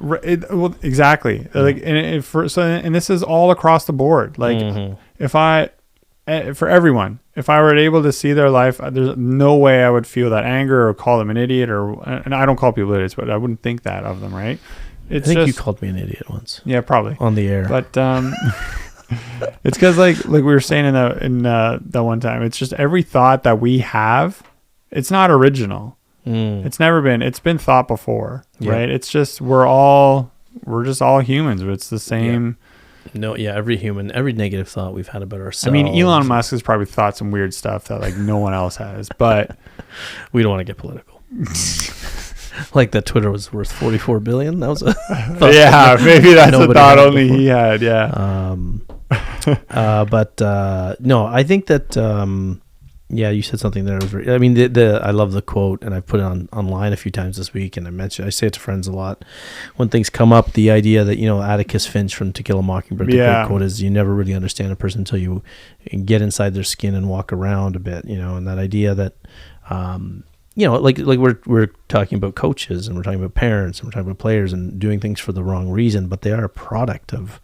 Exactly. Mm-hmm. And this is all across the board. Like, for everyone, if I were able to see their life, there's no way I would feel that anger or call them an idiot, and I don't call people idiots, but I wouldn't think that of them, right? I think you called me an idiot once. Yeah, probably on the air. But it's because like we were saying in that one time, it's just every thought that we have, it's not original. It's never been. It's been thought before, right? It's just we're just all humans. But it's the same. No, every negative thought we've had about ourselves. I mean, Elon Musk has probably thought some weird stuff that like no one else has, but we don't want to get political. Like that Twitter was worth 44 billion. That was a thought. Maybe that's a thought only he had. Yeah. But no, I think that you said something there. I mean, I love the quote, and I put it online a few times this week, and I say it to friends a lot when things come up. The idea that Atticus Finch from To Kill a Mockingbird. The great quote is, "You never really understand a person until you get inside their skin and walk around a bit." And that idea that. Like we're talking about coaches, and we're talking about parents, and we're talking about players, and doing things for the wrong reason, but they are a product of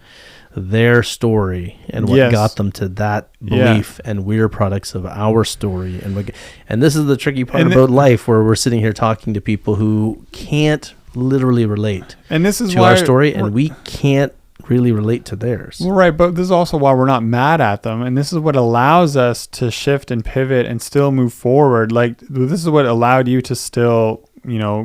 their story and what got them to that belief, and we're products of our story, and this is the tricky part about life, where we're sitting here talking to people who can't literally relate, and this is to our story, and we can't really relate to theirs. Well, right, but this is also why we're not mad at them, and this is what allows us to shift and pivot and still move forward. Like, this is what allowed you to still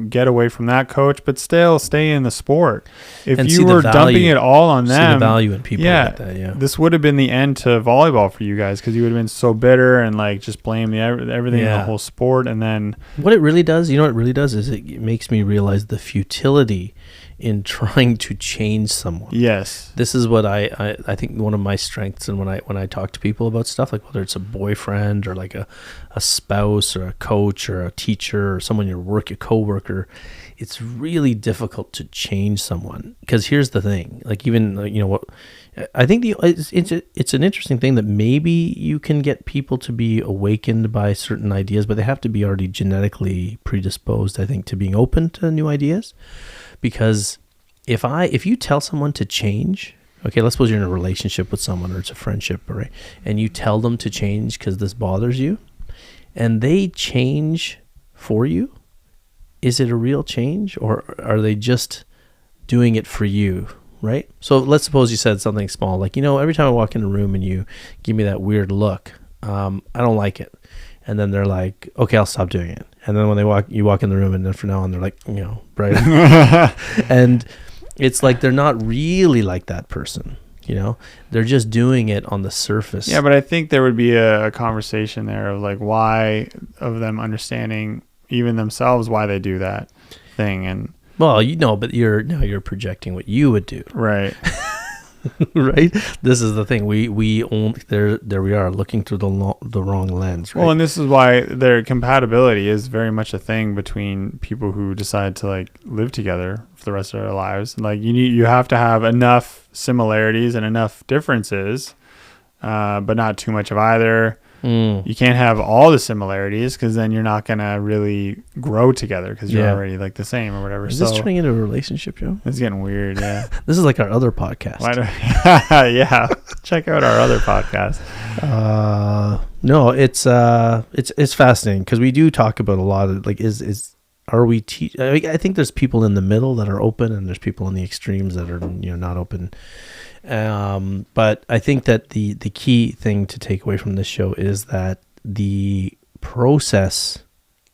get away from that coach, but still stay in the sport. If you were dumping it all on them, see the value in people like that. This would have been the end to volleyball for you guys, because you would have been so bitter and like just blame everything in the whole sport. And then what it really does, is it makes me realize the futility in trying to change someone. Yes. This is what I think one of my strengths, and when I talk to people about stuff, like whether it's a boyfriend or like a spouse or a coach or a teacher or someone your coworker, it's really difficult to change someone, because here's the thing, like even what I think it's an interesting thing that maybe you can get people to be awakened by certain ideas, but they have to be already genetically predisposed, I think, to being open to new ideas. Because if you tell someone to change, okay, let's suppose you're in a relationship with someone, or it's a friendship, right? And you tell them to change because this bothers you, and they change for you, is it a real change, or are they just doing it for you, right? So let's suppose you said something small, like, every time I walk in a room and you give me that weird look, I don't like it. And then they're like, okay, I'll stop doing it. And then when you walk in the room, and then from now on, they're like, bright. And it's like they're not really like that person. They're just doing it on the surface. Yeah, but I think there would be a conversation there of like why, of them understanding even themselves why they do that thing. And well, but you're projecting what you would do. Right. Right. This is the thing. We only there we are looking through the wrong lens. Right? Well, and this is why their compatibility is very much a thing between people who decide to like live together for the rest of their lives. Like you have to have enough similarities and enough differences, but not too much of either. You can't have all the similarities because then you're not going to really grow together because you're already like the same or whatever. Is this turning into a relationship, Joe? It's getting weird, yeah. This is like our other podcast. Yeah, check out our other podcast. No, it's fascinating because we do talk about a lot of like are we I think there's people in the middle that are open and there's people in the extremes that are not open. But I think that the key thing to take away from this show is that the process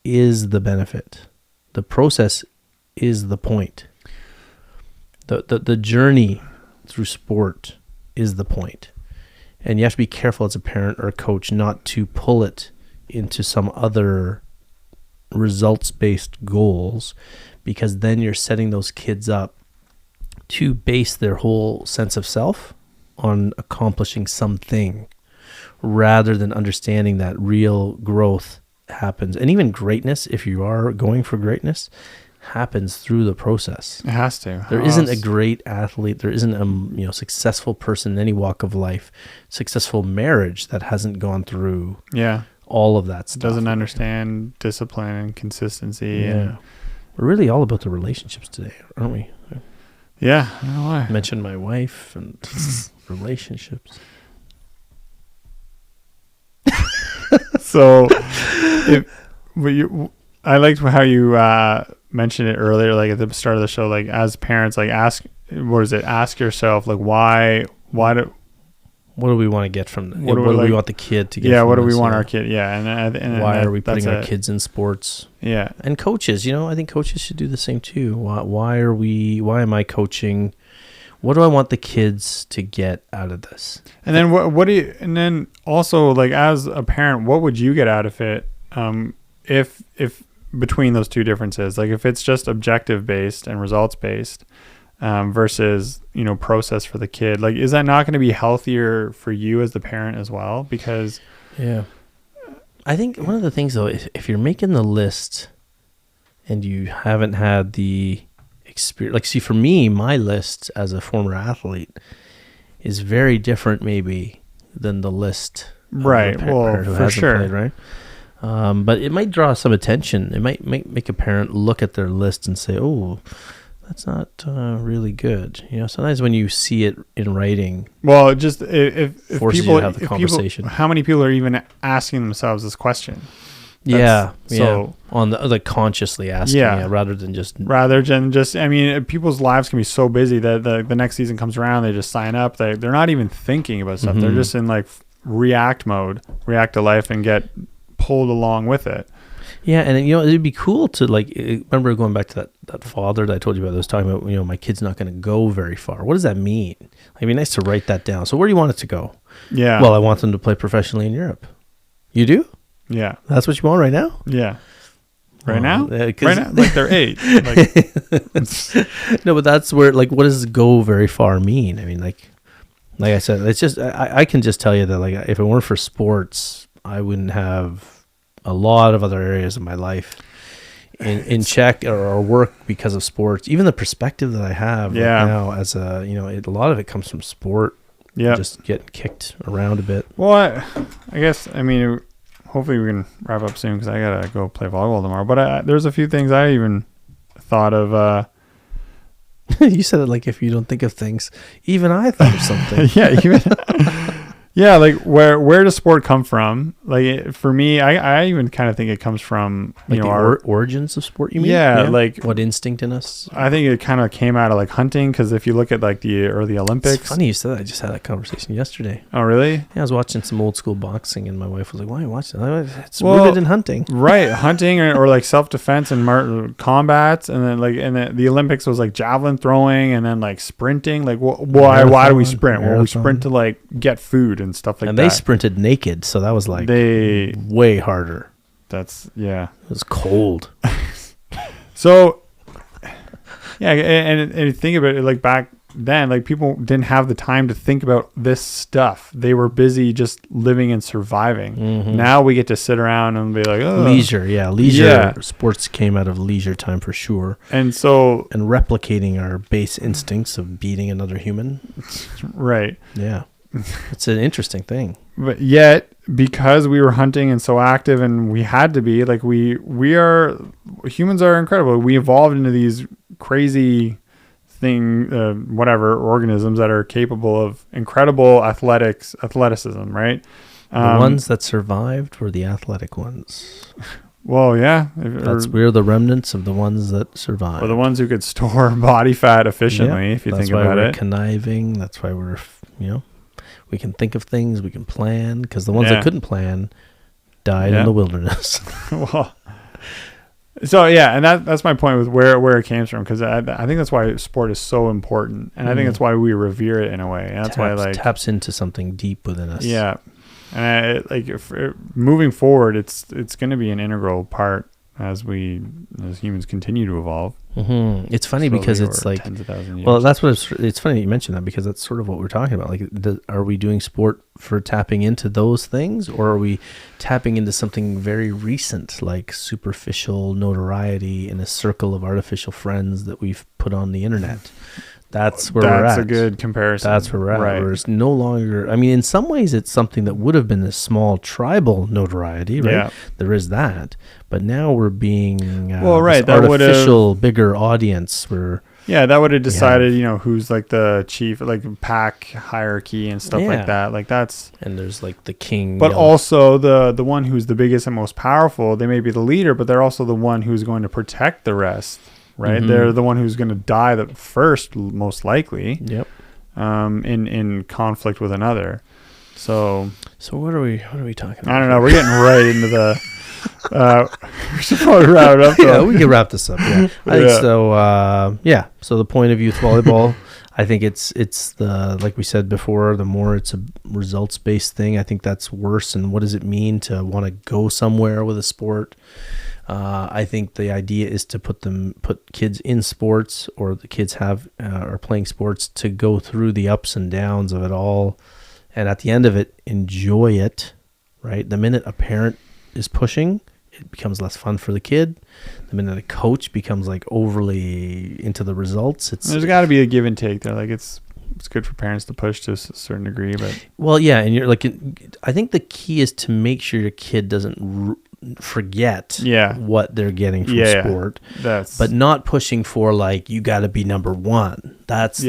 is the benefit. The process is the point. The journey through sport is the point. And you have to be careful as a parent or a coach not to pull it into some other results-based goals, because then you're setting those kids up to base their whole sense of self on accomplishing something rather than understanding that real growth happens. And even greatness, if you are going for greatness, happens through the process. It has to. There isn't a great athlete. There isn't a successful person in any walk of life, successful marriage that hasn't gone through all of that stuff. Doesn't understand discipline and consistency. Yeah. And we're really all about the relationships today, aren't we? Yeah, I don't know why. I mentioned my wife and relationships. So, I liked how you mentioned it earlier, like at the start of the show, like as parents, like ask yourself, like why do what do we want to get from what do we want the kid to get? Yeah, from what do we this, want our kid? Yeah, and why are we putting our kids in sports? Yeah, and coaches, I think coaches should do the same too. Why am I coaching? What do I want the kids to get out of this? And then what do you? And then also, like as a parent, what would you get out of it? If between those two differences, like if it's just objective based and results based. Versus, process for the kid. Like, is that not going to be healthier for you as the parent as well? Because I think one of the things though, if you're making the list and you haven't had the experience, like, see, for me, my list as a former athlete is very different maybe than the list. Right. Well, for sure. Played, right. But it might draw some attention. It might make a parent look at their list and say, oh, that's not really good. Sometimes when you see it in writing, well, just if forces people you to have the conversation. How many people are even asking themselves this question? So on the consciously asking, rather than just. I mean, people's lives can be so busy that the next season comes around, they just sign up. They're not even thinking about stuff. Mm-hmm. They're just in like react mode, react to life, and get pulled along with it. Yeah, and it'd be cool to remember going back to that father that I told you about that was talking about, my kid's not going to go very far. What does that mean? It'd be nice to write that down. So where do you want it to go? Yeah. Well, I want them to play professionally in Europe. You do? Yeah. That's what you want right now? Yeah. Right now? Right now? Like they're 8. No, but that's where, what does go very far mean? I mean, like I said, it's just, I can just tell you that, if it weren't for sports, I wouldn't have a lot of other areas of my life in check or work because of sports. Even the perspective that I have right now as a lot of it comes from sport. Yeah, just getting kicked around a bit. Well, I guess hopefully we can wrap up soon because I gotta go play volleyball tomorrow. But there's a few things I even thought of. You said it like if you don't think of things, even I thought of something. Yeah, Yeah, like where does sport come from? Like for me, I even kind of think it comes from Like the our origins of sport, you mean? Yeah, like what instinct in us? I think it kind of came out of like hunting, because if you look at like the early Olympics. It's funny you said that. I just had that conversation yesterday. Oh, really? Yeah, I was watching some old school boxing, and my wife was like, "Why are you watching that?" It's rooted in hunting, right? Hunting or like self defense and combats, and then the Olympics was like javelin throwing, and then like sprinting. Like why do we sprint? Well, we sprint to like get food and stuff like and that. they sprinted naked, so that was like way harder. That's yeah. It was cold. So yeah, and think about it, like back then, like people didn't have the time to think about this stuff. They were busy just living and surviving. Mm-hmm. Now we get to sit around and be like, oh. Leisure. Yeah. Sports came out of leisure time for sure. And replicating our base instincts of beating another human. Right. Yeah. It's an interesting thing. But yet, because we were hunting and so active, and we had to be, like humans are incredible. We evolved into these crazy organisms that are capable of incredible athleticism, right? The ones that survived were the athletic ones. Well, yeah. We're the remnants of the ones that survived. Or the ones who could store body fat efficiently, if you think about it. That's why we're conniving. That's why we're, we can think of things, we can plan, because the ones that couldn't plan died in the wilderness. Well, so yeah, and that's my point with where it came from, because I think that's why sport is so important, and I think that's why we revere it in a way. And that's why taps into something deep within us. Yeah, and moving forward, it's going to be an integral part as humans continue to evolve. Mm-hmm. It's funny because it's like tens of thousands of years. Well, that's what it's funny you mentioned that, because that's sort of what we're talking about. Like, are we doing sport for tapping into those things, or are we tapping into something very recent, like superficial notoriety in a circle of artificial friends that we've put on the internet? That's where we're at. That's a good comparison. That's where we're at. Right. Where it's no longer, I mean, in some ways it's something that would have been a small tribal notoriety, right? Yeah. There is that. But now we're being that artificial bigger audience. That would have decided, who's like the chief, like pack hierarchy and stuff like that. Like that's, and there's like the king. But also the one who's the biggest and most powerful, they may be the leader, but they're also the one who's going to protect the rest. Right, mm-hmm. They're the one who's going to die the first, most likely. Yep. In conflict with another. So what are we talking about? I don't know. We're getting right into the. We should probably wrap it up. Yeah, we can wrap this up. Yeah, I think so. So the point of youth volleyball, I think it's the, like we said before, the more it's a results based thing, I think that's worse. And what does it mean to want to go somewhere with a sport? I think the idea is to put kids in sports, or the kids are playing sports, to go through the ups and downs of it all, and at the end of it, enjoy it. Right? The minute a parent is pushing, it becomes less fun for the kid. The minute a coach becomes like overly into the results, there's got to be a give and take there. Like it's good for parents to push to a certain degree, but and you're like, I think the key is to make sure your kid doesn't forget what they're getting from sport, but not pushing for like, you got to be number one. That's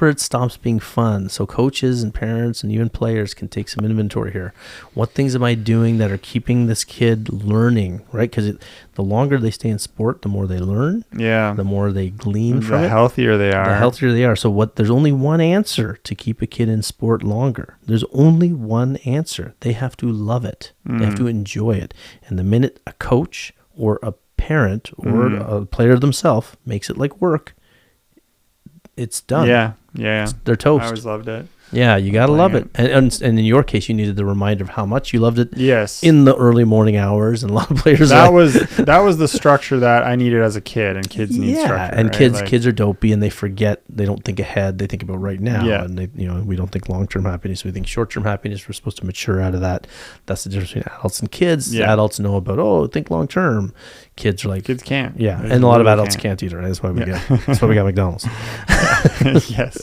where it stops being fun. So coaches and parents and even players can take some inventory here. What things am I doing that are keeping this kid learning, right? Because the longer they stay in sport, the more they learn. Yeah. The more they glean from it. The healthier they are. The healthier they are. So there's only one answer to keep a kid in sport longer. There's only one answer. They have to love it. They have to enjoy it. And the minute a coach or a parent or a player themselves makes it like work, it's done. Yeah. They're toast. I always loved it. Yeah, you got to love it. And in your case, you needed the reminder of how much you loved it. Yes. In the early morning hours, and a lot of players. That was the structure that I needed as a kid, and kids need structure. Yeah, and right? kids are dopey, and they forget. They don't think ahead. They think about right now. Yeah. And we don't think long-term happiness. We think short-term happiness. We're supposed to mature out of that. That's the difference between adults and kids. Yeah. Adults know about think long-term. Kids are like, kids can't. Yeah, and a lot of adults can't either. Right? That's why we got McDonald's. Yes.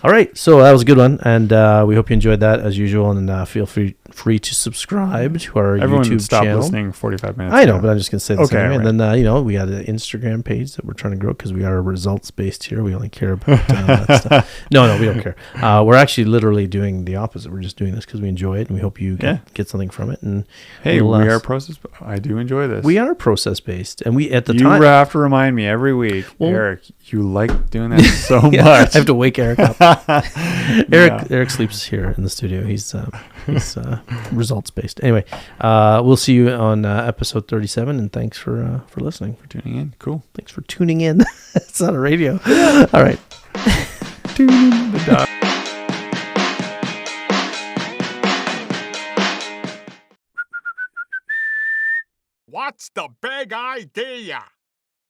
All right, so that was a good one. fun, and we hope you enjoyed that as usual. And feel free to subscribe to our Everyone YouTube stopped channel. listening 45 minutes I know, ago. but I'm just gonna say this Okay, anyway. right. And then we got an Instagram page that we're trying to grow because we are results based here. We only care about that stuff. No, we don't care. We're actually literally doing the opposite. We're just doing this because we enjoy it, and we hope you get something from it. And Hey, we'll, we are process. I do enjoy this. we are process based, and we at the you time. have to remind me every week, Well- Eric. You like doing that so Yeah, much. I have to wake Eric up. Yeah. Eric sleeps here in the studio. He's results based. Anyway, we'll see you on episode 37, and thanks for listening. For tuning in. Cool. Thanks for tuning in. It's not a radio. All right. Tune in the dog. What's the big idea?